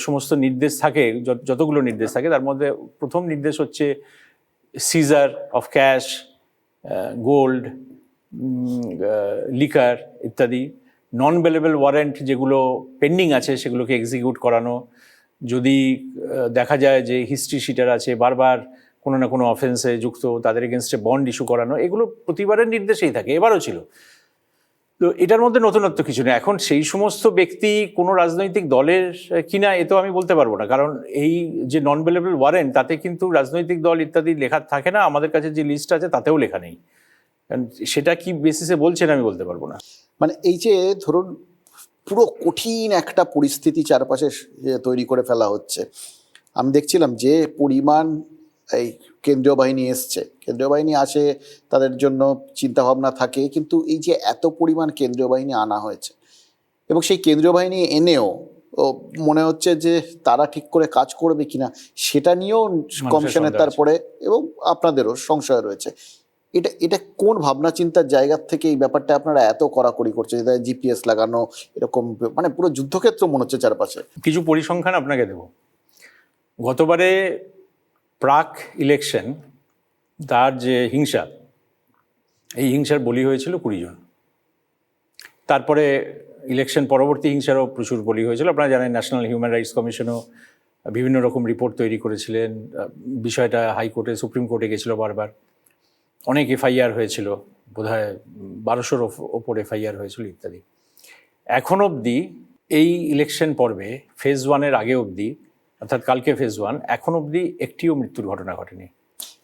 সমস্ত নির্দেশ থাকে, যতগুলো নির্দেশ থাকে তার মধ্যে প্রথম নির্দেশ হচ্ছে seizure of cash, gold, liquor ইত্যাদি। নন বেলেবল ওয়ারেন্ট যেগুলো পেন্ডিং আছে সেগুলোকে এক্সিকিউট করানো। যদি দেখা যায় যে হিস্ট্রি শিটার আছে, বারবার কোনো না কোনো অফেন্সে যুক্ত, তাদের এগেনস্টে বন্ড ইস্যু করানো, এগুলো প্রতিবারের নির্দেশেই থাকে, এবারও ছিল। তো এটার মধ্যে নতুনত্ব কিছু নেই। এখন সেই সমস্ত ব্যক্তি কোনো রাজনৈতিক দলের কিনা এ তো আমি বলতে পারবো না, কারণ এই যে নন বেলেবল ওয়ারেন্ট তাতে কিন্তু রাজনৈতিক দল ইত্যাদি লেখা থাকে না, আমাদের কাছে যে লিস্ট আছে তাতেও লেখা নেই। সেটা কি বেসিসে বলছেন আমি বলতে পারবো না। মানে এই যে ধরুন পুরো কঠিন একটা পরিস্থিতি চারপাশে তৈরি করে ফেলা হচ্ছে। আমি দেখছিলাম যে পরিমাণ এই কেন্দ্রীয় বাহিনী এসছে, কেন্দ্রীয় বাহিনী আসে, তাদের জন্য চিন্তাভাবনা থাকে, কিন্তু এই যে এত পরিমাণ কেন্দ্রীয় বাহিনী আনা হয়েছে এবং সেই কেন্দ্রীয় বাহিনী এনেও মনে হচ্ছে যে তারা ঠিক করে কাজ করবে কিনা সেটা নিয়েও কমিশনের তারপরে এবং আপনাদেরও সংশয় রয়েছে। এটা কোন ভাবনা চিন্তার জায়গা থেকে এই ব্যাপারটা আপনারা এত কড়াকড়ি করছে, যেটা জিপিএস লাগানো এরকম, মানে পুরো যুদ্ধক্ষেত্র মনে হচ্ছে চারপাশে? কিছু পরিসংখ্যান আপনাকে দেব। গতবারে প্রাক ইলেকশন তার যে হিংসা, এই হিংসার বলি হয়েছিল 20 জন। তারপরে ইলেকশন পরবর্তী হিংসারও প্রচুর বলি হয়েছিল। আপনারা জানেন ন্যাশনাল হিউম্যান রাইটস কমিশনও বিভিন্ন রকম রিপোর্ট তৈরি করেছিলেন, বিষয়টা হাইকোর্টে সুপ্রিম কোর্টে গেছিল বারবার, অনেক এফআইআর হয়েছিল, বোধহয় 1200-র ওপর এফআইআর হয়েছিল ইত্যাদি। এখন অবধি এই ইলেকশন পর্বে ফেজ 1-এর আগে অবধি, অর্থাৎ কালকে ফেজ 1, এখন অবধি একটিও মৃত্যুর ঘটনা ঘটেনি।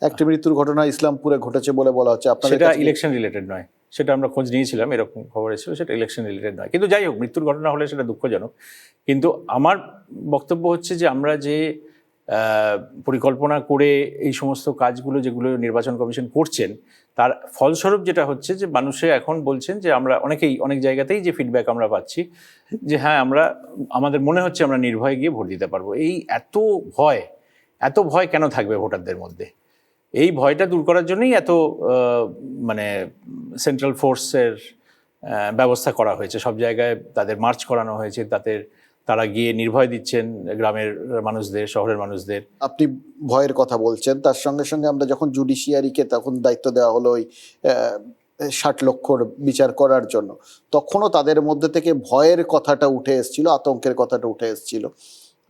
একটি মৃত্যুর ঘটনা ইসলামপুরে ঘটেছে বলে বলা হচ্ছে, আপনাদের সেটা কাছে ইলেকশন রিলেটেড নয়, সেটা আমরা খোঁজ নিয়েছিলাম, এরকম খবর এসেছিল, সেটা ইলেকশন রিলেটেড নয়। কিন্তু যাই হোক, মৃত্যুর ঘটনা হলে সেটা দুঃখজনক। কিন্তু আমার বক্তব্য হচ্ছে যে আমরা যে পরিকল্পনা করে এই সমস্ত কাজগুলো যেগুলো নির্বাচন কমিশন করছেন, তার ফলস্বরূপ যেটা হচ্ছে যে মানুষে এখন বলছেন যে আমরা অনেকেই অনেক জায়গাতেই যে ফিডব্যাক আমরা পাচ্ছি যে হ্যাঁ, আমাদের মনে হচ্ছে আমরা নির্ভয়ে গিয়ে ভোট দিতে পারবো। এই এত ভয় কেন থাকবে ভোটারদের মধ্যে? এই ভয়টা দূর করার জন্যই এত মানে সেন্ট্রাল ফোর্সের ব্যবস্থা করা হয়েছে। সব জায়গায় তাদের মার্চ করানো হয়েছে, তারা গিয়ে নির্ভয় দিচ্ছেন গ্রামের মানুষদের, শহরের মানুষদের। আপনি ভয়ের কথা বলছেন, তার সঙ্গে সঙ্গে আমরা যখন জুডিশিয়ারিকে তখন দায়িত্ব দেওয়া হলো ওই 60 লক্ষর বিচার করার জন্য, তখনও তাদের মধ্যে থেকে ভয়ের কথাটা উঠে এসেছিল, আতঙ্কের কথাটা উঠে এসেছিল।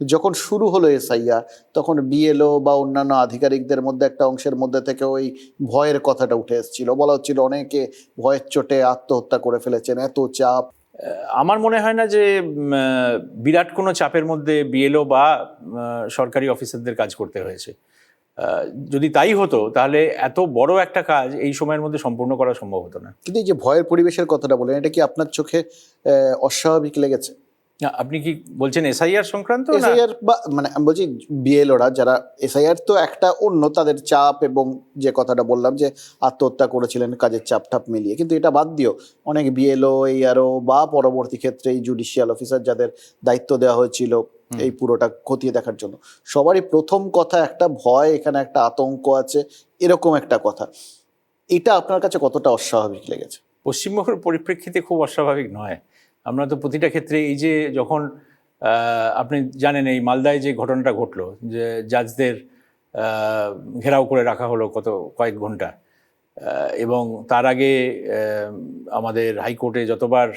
যখন শুরু হলো এসআইআর, তখন বিএলও বা অন্যান্য আধিকারিকদের মধ্যে একটা অংশের মধ্যে থেকে ওই ভয়ের কথাটা উঠে এসেছিল, বলা হচ্ছিল অনেকে ভয়ের চোটে আত্মহত্যা করে ফেলেছেন, এত চাপ। আমার মনে হয় না যে বিরাট কোনো চাপের মধ্যে বিএলও বা সরকারি অফিসারদের কাজ করতে হয়েছে। যদি তাই হতো তাহলে এত বড় একটা কাজ এই সময়ের মধ্যে সম্পূর্ণ করা সম্ভব হতো না। কিন্তু এই যে ভয়ের পরিবেশের কথাটা বলেন, এটা কি আপনার চোখে অস্বাভাবিক লেগেছে? আপনি কি বলছেন এসআইআর সংক্রান্ত? এসআইআর বা মানে আমি বলছি বিএলওরা যারা, এসআইআর তো একটা অন্য তাদের চাপ, এবং যে কথাটা বললাম যে আত্মহত্যা করেছিলেন কাজের চাপ টাপ মিলিয়ে, কিন্তু এটা বাদ দিও অনেক বিএলও, এইআরও বা পরবর্তী ক্ষেত্রে এই জুডিশিয়াল অফিসার যাদের দায়িত্ব দেওয়া হয়েছিল এই পুরোটা খতিয়ে দেখার জন্য, সবারই প্রথম কথা একটা ভয়, এখানে একটা আতঙ্ক আছে, এরকম একটা কথা। এটা আপনার কাছে কতটা অস্বাভাবিক লেগেছে? পশ্চিমবঙ্গের পরিপ্রেক্ষিতে খুব অস্বাভাবিক নয়। আমরা তো প্রতিটা ক্ষেত্রে এই যে যখন আপনি জানেন এই মালদায় যে ঘটনাটা ঘটলো, যে জাজদের ঘেরাও করে রাখা হলো কয়েক ঘন্টা, এবং তার আগে আমাদের হাইকোর্টে যতবার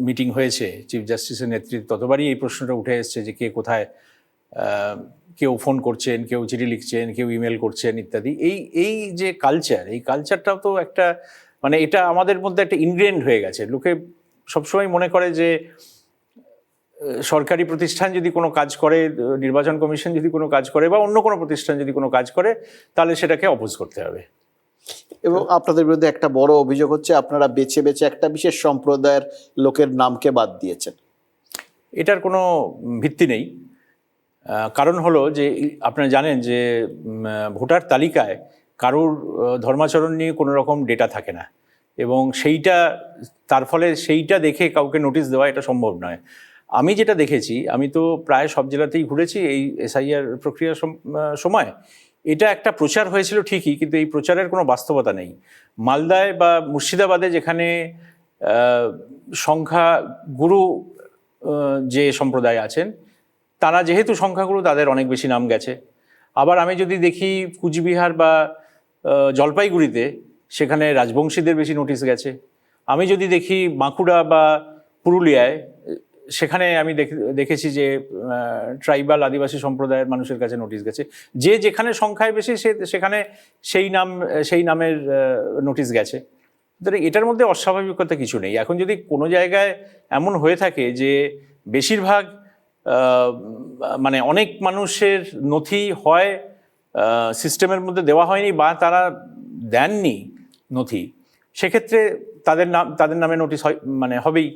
মিটিং হয়েছে চিফ জাস্টিসের নেতৃত্বে, ততবারই এই প্রশ্নটা উঠে এসছে যে কে কোথায়, কেউ ফোন করছেন, কেউ চিঠি লিখছেন, কেউ ইমেল করছেন ইত্যাদি। এই যে কালচার, এই কালচারটাও তো একটা মানে এটা আমাদের মধ্যে একটা ইনগ্রেন্ড হয়ে গেছে। লোকে সবসময় মনে করে যে সরকারি প্রতিষ্ঠান যদি কোনো কাজ করে, নির্বাচন কমিশন যদি কোনো কাজ করে, বা অন্য কোনো প্রতিষ্ঠান যদি কোনো কাজ করে, তাহলে সেটাকে অপোজ করতে হবে। এবং আপনাদের বিরুদ্ধে একটা বড় অভিযোগ হচ্ছে আপনারা বেছে বেছে একটা বিশেষ সম্প্রদায়ের লোকের নামকে বাদ দিয়েছেন। এটার কোনো ভিত্তি নেই। কারণ হলো যে আপনারা জানেন যে ভোটার তালিকায় কারোর ধর্মাচরণ নিয়ে কোনো রকম ডেটা থাকে না, এবং তার ফলে সেইটা দেখে কাউকে নোটিশ দেওয়া এটা সম্ভব নয়। আমি যেটা দেখেছি, আমি তো প্রায় সব জেলাতেই ঘুরেছি এই এসআইআর প্রক্রিয়ার সময়। এটা একটা প্রচার হয়েছিল ঠিকই, কিন্তু এই প্রচারের কোনো বাস্তবতা নেই। মালদায় বা মুর্শিদাবাদে যেখানে সংখ্যাগুরু যে সম্প্রদায় আছেন, তারা যেহেতু সংখ্যাগুরু, তাদের অনেক বেশি নাম গেছে। আবার আমি যদি দেখি কুচবিহার বা জলপাইগুড়িতে, সেখানে রাজবংশীদের বেশি নোটিশ গেছে। আমি যদি দেখি বাঁকুড়া বা পুরুলিয়ায়, সেখানে আমি দেখেছি যে ট্রাইবাল আদিবাসী সম্প্রদায়ের মানুষের কাছে নোটিশ গেছে। যে যেখানে সংখ্যায় বেশি সেখানে সেই নামের নোটিশ গেছে। এটার মধ্যে অস্বাভাবিকতা কিছু নেই। এখন যদি কোনো জায়গায় এমন হয়ে থাকে যে বেশিরভাগ মানে অনেক মানুষের নথি হয় সিস্টেমের মধ্যে দেওয়া হয়নি, বা তারা দেননি নথি, সেক্ষেত্রে তাদের নামে নোটিশ মানে হবেই,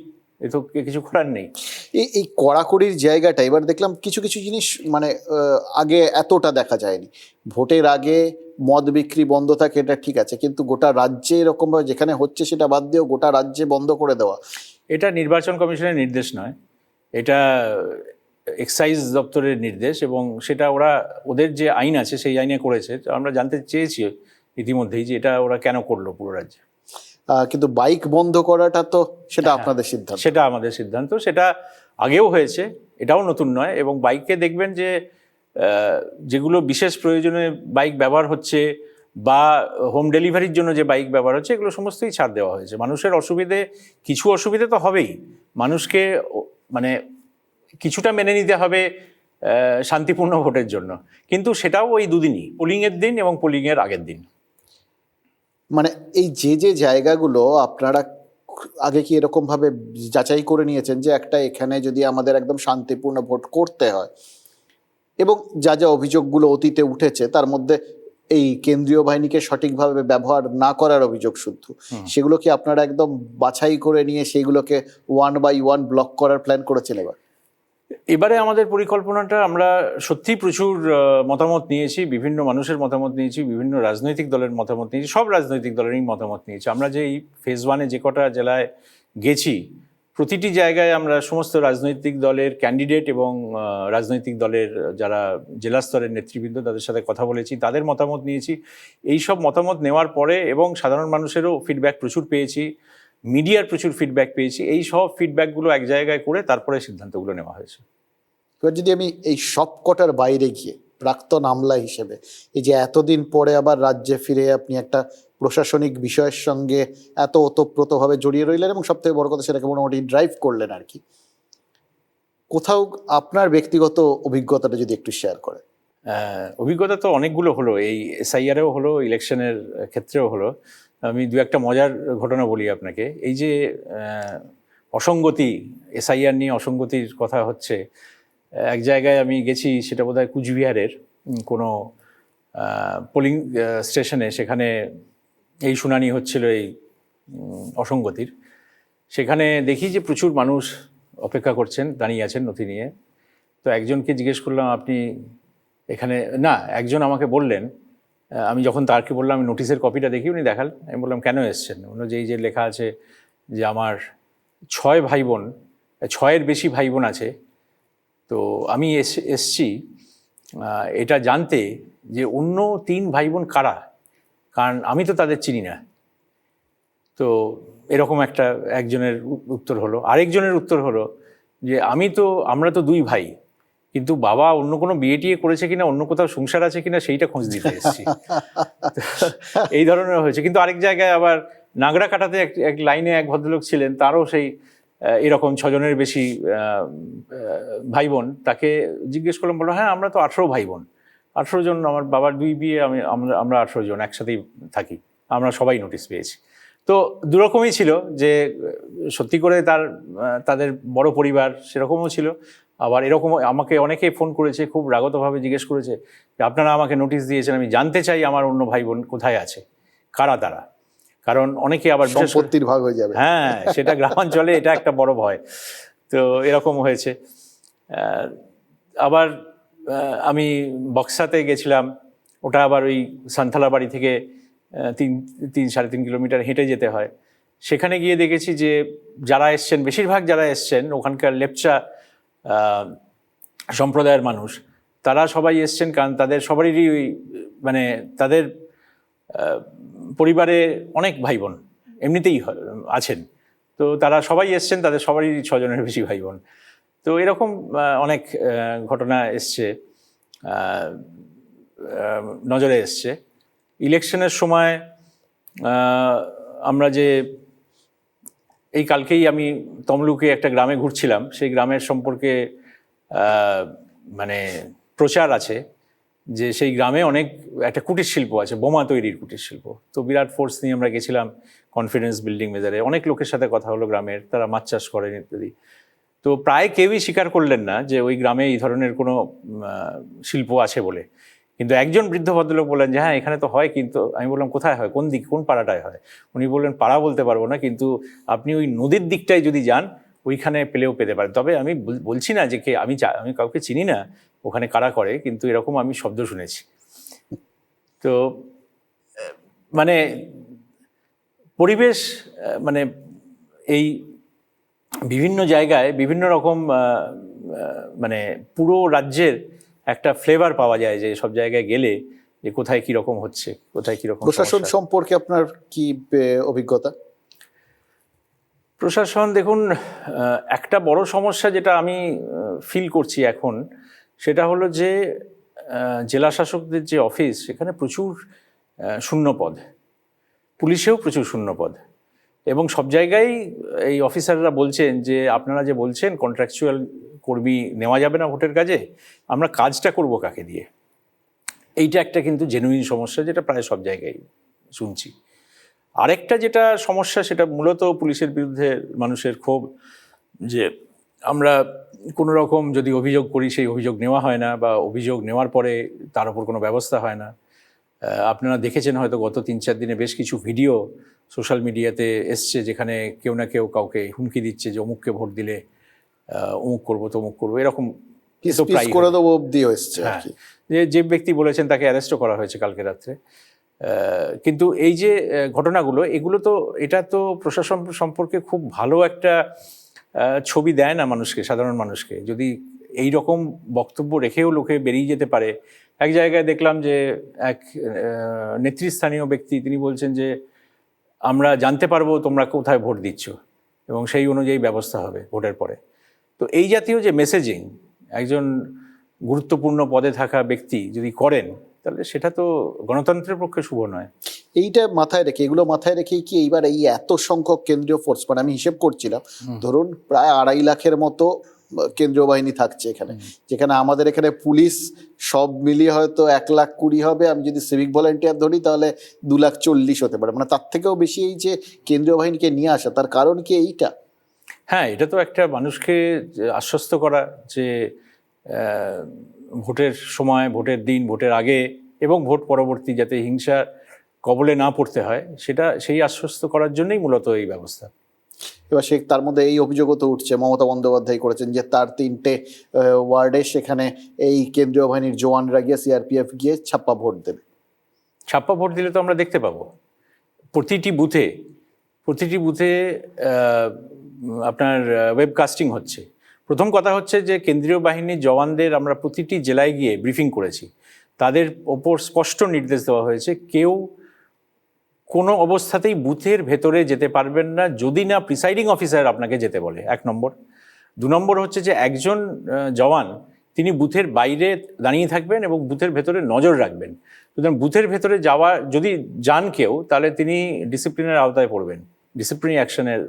এ তো কিছু করার নেই। এই কড়াকড়ির জায়গাটা এবার দেখলাম কিছু কিছু জিনিস মানে আগে এতটা দেখা যায়নি। ভোটের আগে মদ বিক্রি বন্ধ থাকে, এটা ঠিক আছে, কিন্তু গোটা রাজ্যে এরকমভাবে যেখানে হচ্ছে সেটা বাদ দিয়েও গোটা রাজ্যে বন্ধ করে দেওয়া, এটা নির্বাচন কমিশনের নির্দেশ নয়, এটা এক্সাইজ দপ্তরের নির্দেশ, এবং সেটা ওদের যে আইন আছে সেই আইনে করেছে। আমরা জানতে চেয়েছি ইতিমধ্যেই যে এটা ওরা কেন করলো পুরো রাজ্যে। কিন্তু বাইক বন্ধ করাটা তো সেটা আপনাদের সিদ্ধান্ত। সেটা আমাদের সিদ্ধান্ত, সেটা আগেও হয়েছে, এটাও নতুন নয়। এবং বাইকে দেখবেন যে যেগুলো বিশেষ প্রয়োজনে বাইক ব্যবহার হচ্ছে, বা হোম ডেলিভারির জন্য যে বাইক ব্যবহার হচ্ছে, এগুলো সমস্তই ছাড় দেওয়া হয়েছে। মানুষের কিছু অসুবিধে তো হবেই, মানুষকে মানে কিছুটা মেনে নিতে হবে শান্তিপূর্ণ ভোটের জন্য, কিন্তু সেটাও ওই দুদিনই, পোলিংয়ের দিন এবং পোলিংয়ের আগের দিন। মানে এই যে জায়গাগুলো আপনারা আগে কি এরকম ভাবে যাচাই করে নিয়েছেন যে একটা এখানে যদি আমাদের একদম শান্তিপূর্ণ ভোট করতে হয়, এবং যা যা অভিযোগগুলো অতীতে উঠেছে তার মধ্যে এই কেন্দ্রীয় বাহিনীকে সঠিকভাবে ব্যবহার না করার অভিযোগ শুধু, সেগুলো কি আপনারা একদম বাছাই করে নিয়ে সেইগুলোকে 1 বাই 1 ব্লক করার প্ল্যান করেছেন? এবারে আমাদের পরিকল্পনাটা, আমরা সত্যিই প্রচুর মতামত নিয়েছি, বিভিন্ন মানুষের মতামত নিয়েছি, বিভিন্ন রাজনৈতিক দলের মতামত নিয়েছি, সব রাজনৈতিক দলেরই মতামত নিয়েছি। আমরা যে এই ফেজ 1-এ যে কটা জেলায় গেছি, প্রতিটি জায়গায় আমরা সমস্ত রাজনৈতিক দলের ক্যান্ডিডেট এবং রাজনৈতিক দলের যারা জেলা স্তরের নেতৃবৃন্দ তাদের সাথে কথা বলেছি, তাদের মতামত নিয়েছি। এই সব মতামত নেওয়ার পরে এবং সাধারণ মানুষেরও ফিডব্যাক প্রচুর পেয়েছি, মিডিয়ার প্রচুর ফিডব্যাক পেয়েছি, এই সব ফিডব্যাকগুলো এক জায়গায় করে তারপরে সিদ্ধান্তগুলো নেওয়া হয়েছে। এবার যদি আমি এই সব কটার বাইরে গিয়ে প্রাক্তন আমলা হিসেবে, এই যে এতদিন পরে আবার রাজ্যে ফিরে আপনি একটা প্রশাসনিক বিষয়ের সঙ্গে এত ওতপ্রোতভাবে জড়িয়ে রইলেন এবং সব থেকে বড় কথা সেটাকে মোটামুটি ড্রাইভ করলেন আর কি, কোথাও আপনার ব্যক্তিগত অভিজ্ঞতাটা যদি একটু শেয়ার করেন। অভিজ্ঞতা তো অনেকগুলো হলো, এই এসআইআরেও হলো, ইলেকশনের ক্ষেত্রেও হলো। আমি দু একটা মজার ঘটনা বলি আপনাকে। এই যে অসঙ্গতি, এসআইআর নিয়ে অসঙ্গতির কথা হচ্ছে, এক জায়গায় আমি গেছি, সেটা বোধহয় কুচবিহারের কোনো পোলিং স্টেশনে, সেখানে এই শুনানি হচ্ছিল এই অসঙ্গতির। সেখানে দেখি যে প্রচুর মানুষ অপেক্ষা করছেন, দাঁড়িয়ে আছেন নথি নিয়ে। তো একজনকে জিজ্ঞেস করলাম, আপনি এখানে না, একজন আমাকে বললেন, আমি যখন তারকে বললাম আমি নোটিশের কপিটা দেখি, উনি দেখাল। আমি বললাম কেন এসছেন? উনি যেই যে লেখা আছে যে আমার 6 ভাই বোন, 6-এর বেশি ভাই বোন আছে, তো আমি এসছি এটা জানতে যে অন্য 3 ভাই বোন কারা, কারণ আমি তো তাদের চিনি না। তো এরকম একজনের উত্তর হলো। আরেকজনের উত্তর হলো যে আমরা তো 2 ভাই, কিন্তু বাবা অন্য কোনো বিয়ে টিয়ে করেছে কিনা, অন্য কোথাও সংসার আছে কিনা সেইটা খোঁজ দিতে এসেছি। এই ধরনের হয়েছে। কিন্তু আরেক জায়গায় আবার নাগড়া কাটাতে এক লাইনে এক ভদ্রলোক ছিলেন, তারও সেই এরকম 6 জনের বেশি ভাই বোন। তাকে জিজ্ঞেস করলাম, বললো হ্যাঁ আমরা তো 18 ভাই বোন, 18 জন, আমার বাবার 2 বিয়ে, আমরা 18 জন একসাথেই থাকি, আমরা সবাই নোটিশ পেয়েছি। তো দুরকমই ছিল, যে সত্যি করে তাদের বড় পরিবার সেরকমও ছিল, আবার এরকম আমাকে অনেকেই ফোন করেছে, খুব রাগতভাবে জিজ্ঞেস করেছে যে আপনারা আমাকে নোটিশ দিয়েছেন, আমি জানতে চাই আমার অন্য ভাই বোন কোথায় আছে, কারা তারা। কারণ অনেকে আবার সম্পত্তির ভাগ হয়ে যাবে, হ্যাঁ সেটা গ্রামাঞ্চলে এটা একটা বড় ভয়। তো এরকম হয়েছে। আবার আমি বক্সাতে গেছিলাম, ওটা আবার ওই সান্থালা বাড়ি থেকে 3-3.5 কিলোমিটার হেঁটে যেতে হয়। সেখানে গিয়ে দেখেছি যে যারা এসছেন, বেশিরভাগ যারা এসছেন ওখানকার লেপচা সম্প্রদায়ের মানুষ, তারা সবাই এসছেন কারণ তাদের সবারই মানে তাদের পরিবারে অনেক ভাই বোন এমনিতেই আছেন, তো তারা সবাই এসছেন, তাদের সবারই 6 জনের বেশি ভাই বোন। তো এরকম অনেক ঘটনা এসছে, নজরে এসছে। ইলেকশনের সময় আমরা যে এই কালকেই আমি তমলুকে একটা গ্রামে ঘুরছিলাম, সেই গ্রামের সম্পর্কে মানে প্রচার আছে যে সেই গ্রামে একটা কুটির শিল্প আছে, বোমা তৈরির কুটির শিল্প। তো বিরাট ফোর্স নিয়ে আমরা গেছিলাম কনফিডেন্স বিল্ডিং মেজারে, অনেক লোকের সাথে কথা হলো গ্রামের, তারা মাছ চাষ করেন ইত্যাদি। তো প্রায় কেউই স্বীকার করলেন না যে ওই গ্রামে এই ধরনের কোনো শিল্প আছে বলে। কিন্তু একজন বৃদ্ধ ভদ্রলোক বললেন যে হ্যাঁ এখানে তো হয়। কিন্তু আমি বললাম কোথায় হয়, কোন পাড়াটায় হয়? উনি বললেন পাড়া বলতে পারবো না, কিন্তু আপনি ওই নদীর দিকটায় যদি যান ওইখানে পেলেও পেতে পারেন। তবে আমি বলছি না যে আমি কাউকে চিনি না ওখানে কারা করে, কিন্তু এরকম আমি শব্দ শুনেছি। তো মানে পরিবেশ, মানে এই বিভিন্ন জায়গায় বিভিন্ন রকম মানে পুরো রাজ্যের একটা ফ্লেভার পাওয়া যায়, যে সব জায়গায় গেলে যে কোথায় কীরকম হচ্ছে, কোথায় কীরকম। প্রশাসন সম্পর্কে আপনার কি অভিজ্ঞতা? প্রশাসন, দেখুন, একটা বড় সমস্যা যেটা আমি ফিল করছি এখন, সেটা হলো যে জেলা শাসকদের যে অফিস, সেখানে প্রচুর শূন্যপদ, পুলিশেও প্রচুর শূন্যপদ, এবং সব জায়গায় এই অফিসাররা বলছেন যে আপনারা যে বলছেন কন্ট্রাকচুয়াল কর্মী নেওয়া যাবে না ভোটের কাজে, আমরা কাজটা করব কাকে দিয়ে। এইটা একটা কিন্তু জেনুইন সমস্যা, যেটা প্রায় সব জায়গায় শুনছি। আরেকটা যেটা সমস্যা, সেটা মূলত পুলিশের বিরুদ্ধে মানুষের ক্ষোভ, যে আমরা কোনো রকম যদি অভিযোগ করি সেই অভিযোগ নেওয়া হয় না, বা অভিযোগ নেওয়ার পরে তার উপর কোনো ব্যবস্থা হয় না। আপনারা দেখেছেন হয়তো গত 3-4 দিনে বেশ কিছু ভিডিও সোশ্যাল মিডিয়াতে এসছে, যেখানে কেউ না কেউ কাউকে হুমকি দিচ্ছে যে অমুককে ভোট দিলে অমুক করবো তমুক করবো, এরকম তো প্রায় করে দেবো অব্দিও এসছে আর হ্যাঁ, কি। যে ব্যক্তি বলেছেন তাকে অ্যারেস্টও করা হয়েছে কালকে রাত্রে। কিন্তু এই যে ঘটনাগুলো, এগুলো তো, এটা তো প্রশাসন সম্পর্কে খুব ভালো একটা ছবি দেয় না মানুষকে, সাধারণ মানুষকে। যদি এই রকম বক্তব্য রেখেও লোকে বেরিয়ে যেতে পারে। এক জায়গায় দেখলাম যে এক নেতৃস্থানীয় ব্যক্তি, তিনি বলছেন যে আমরা জানতে পারবো তোমরা কোথায় ভোট দিচ্ছ, এবং সেই অনুযায়ী ব্যবস্থা হবে ভোটের পরে। তো এই জাতীয় যে মেসেজিং একজন গুরুত্বপূর্ণ পদে থাকা ব্যক্তি যদি করেন, তাহলে সেটা তো গণতন্ত্রের পক্ষে শুভ নয়। এইটা মাথায় রেখে, এগুলো মাথায় রেখেই কি এইবার এই এত সংখ্যক কেন্দ্রীয় ফোর্স, মানে আমি হিসেব করছিলাম, ধরুন প্রায় 2.5 লাখের মতো কেন্দ্রীয় বাহিনী থাকছে এখানে, যেখানে আমাদের এখানে পুলিশ সব মিলিয়ে হয়তো 1,20,000 হবে, আমি যদি সিভিক ভলেন্টিয়ার ধরি তাহলে 2,40,000 হতে পারে, মানে তার থেকেও বেশি। এই যে কেন্দ্রীয় বাহিনীকে নিয়ে আসা, তার কারণ কি এইটা? হ্যাঁ, এটা তো একটা মানুষকে আশ্বস্ত করা যে ভোটের সময়, ভোটের দিন, ভোটের আগে এবং ভোট পরবর্তী যাতে হিংসার কবলে না পড়তে হয়, সেই আশ্বস্ত করার জন্যই মূলত এই ব্যবস্থা। এবার তার মধ্যে এই অভিযোগও তো উঠছে, মমতা বন্দ্যোপাধ্যায় করেছেন যে তার 3টে ওয়ার্ডে সেখানে এই কেন্দ্রীয় বাহিনীর জওয়ানরা গিয়ে, সিআরপিএফ গিয়ে ছাপ্পা ভোট দেবে। ছাপ্পা ভোট দিলে তো আমরা দেখতে পাবো প্রতিটি বুথে আপনার ওয়েবকাস্টিং হচ্ছে। প্রথম কথা হচ্ছে যে কেন্দ্রীয় বাহিনীর জওয়ানদের আমরা প্রতিটি জেলায় গিয়ে ব্রিফিং করেছি, তাদের ওপর স্পষ্ট নির্দেশ দেওয়া হয়েছে কেউ কোনো অবস্থাতেই বুথের ভেতরে যেতে পারবেন না যদি না প্রিসাইডিং অফিসার আপনাকে যেতে বলে, 1 নম্বর। 2 নম্বর হচ্ছে যে একজন জওয়ান তিনি বুথের বাইরে দাঁড়িয়ে থাকবেন এবং বুথের ভেতরে নজর রাখবেন। সুতরাং বুথের ভেতরে যদি যান কেউ, তাহলে তিনি ডিসিপ্লিনের আওতায় পড়বেন, ডিসিপ্লিনারি অ্যাকশনের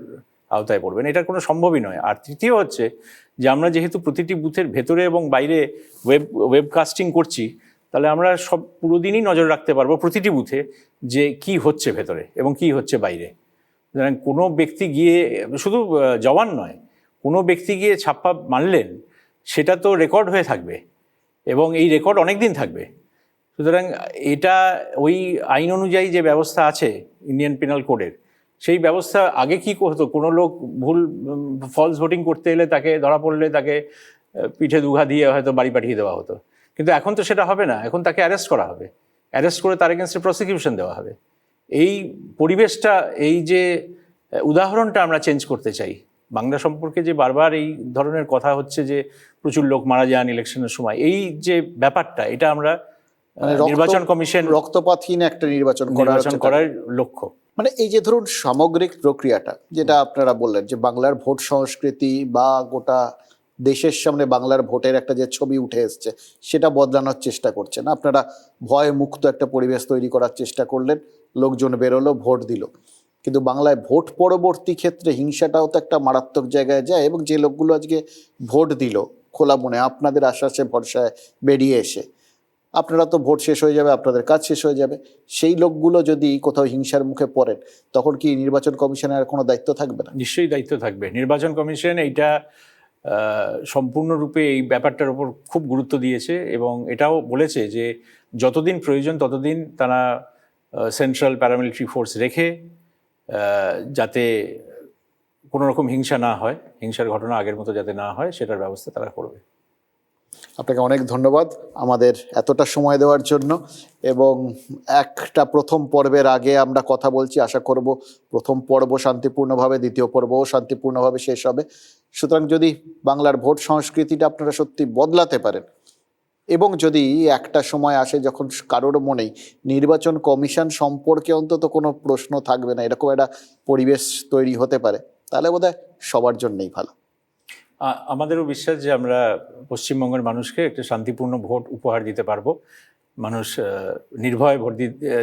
আওতায় পড়বেন। এটার কোনো সম্ভবই নয়। আর তৃতীয় হচ্ছে যে আমরা যেহেতু প্রতিটি বুথের ভেতরে এবং বাইরে ওয়েবকাস্টিং করছি, তাহলে আমরা পুরো দিনই নজর রাখতে পারবো প্রতিটি বুথে যে কি হচ্ছে ভেতরে এবং কি হচ্ছে বাইরে। সুতরাং কোনো ব্যক্তি গিয়ে, শুধু জওয়ান নয়, কোনো ব্যক্তি গিয়ে ছাপ্পা মারলেন, সেটা তো রেকর্ড হয়ে থাকবে এবং এই রেকর্ড অনেক দিন থাকবে। সুতরাং এটা ওই আইন অনুযায়ী যে ব্যবস্থা আছে ইন্ডিয়ান পেনাল কোডের, সেই ব্যবস্থা আগে কি হতো, কোনো লোক ফলস ভোটিং করতে এলে তাকে ধরা পড়লে তাকে পিঠে দুঘা দিয়ে হয়তো বাড়ি পাঠিয়ে দেওয়া হতো। কিন্তু এখন তো সেটা হবে না, এখন তাকে অ্যারেস্ট করা হবে, অ্যারেস্ট করে তার এগেনস্টে প্রসিকিউশন দেওয়া হবে। এই পরিবেশটা, এই যে উদাহরণটা আমরা চেঞ্জ করতে চাই। বাংলা সম্পর্কে যে বারবার এই ধরনের কথা হচ্ছে যে প্রচুর লোক মারা যান ইলেকশনের সময়, এই যে ব্যাপারটা, এটা আমরা নির্বাচন কমিশন রক্তপাতহীন একটা নির্বাচন করার লক্ষ্য। মানে এই যে ধরুন সামগ্রিক প্রক্রিয়াটা যেটা আপনারা বললেন, যে বাংলার ভোট সংস্কৃতি বা গোটা দেশের সামনে বাংলার ভোটের একটা যে ছবি উঠে এসছে, সেটা বদলানোর চেষ্টা করছেন আপনারা। ভয় মুক্ত একটা পরিবেশ তৈরি করার চেষ্টা করলেন, লোকজন বেরোলো, ভোট দিল। কিন্তু বাংলায় ভোট পরবর্তী ক্ষেত্রে হিংসাটাও তো একটা মারাত্মক জায়গায় যায়, এবং যে লোকগুলো আজকে ভোট দিল খোলা মনে, আপনাদের আশ্বাসে ভরসায় বেরিয়ে এসে, আপনারা তো ভোট শেষ হয়ে যাবে, আপনাদের কাজ শেষ হয়ে যাবে, সেই লোকগুলো যদি কোথাও হিংসার মুখে পড়েন, তখন কি নির্বাচন কমিশনের কোনো দায়িত্ব থাকবে না? নিশ্চয়ই দায়িত্ব থাকবে। নির্বাচন কমিশন এইটা সম্পূর্ণরূপে এই ব্যাপারটার উপর খুব গুরুত্ব দিয়েছে এবং এটাও বলেছে যে যতদিন প্রয়োজন ততদিন তারা সেন্ট্রাল প্যারামিলিটারি ফোর্স রেখে যাতে কোনো রকম হিংসা না হয়, হিংসার ঘটনা আগের মতো যাতে না হয়, সেটার ব্যবস্থা তারা করবে। আপনাকে অনেক ধন্যবাদ আমাদের এতটা সময় দেওয়ার জন্য। এবং একটা প্রথম পর্বের আগে আমরা কথা বলছি, আশা করব প্রথম পর্ব শান্তিপূর্ণভাবে, দ্বিতীয় পর্বও শান্তিপূর্ণভাবে শেষ হবে। সুতরাং যদি বাংলার ভোট সংস্কৃতিটা আপনারা সত্যি বদলাতে পারেন, এবং যদি একটা সময় আসে যখন কারোর মনেই নির্বাচন কমিশন সম্পর্কে অন্তত কোনো প্রশ্ন থাকবে না, এরকম একটা পরিবেশ তৈরি হতে পারে, তাহলে বোধহয় সবার জন্যই ভালো। আমাদেরও বিশ্বাস যে আমরা পশ্চিমবঙ্গের মানুষকে একটা শান্তিপূর্ণ ভোট উপহার দিতে পারবো। মানুষ নির্ভয়ে ভোট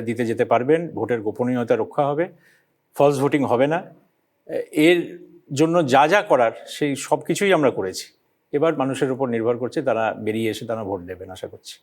দিতে যেতে পারবেন, ভোটের গোপনীয়তা রক্ষা হবে, ফলস ভোটিং হবে না। এর জন্য যা যা করার সেই সব কিছুই আমরা করেছি। এবার মানুষের উপর নির্ভর করছে, তারা বেরিয়ে এসে তারা ভোট দেবেন আশা করছি।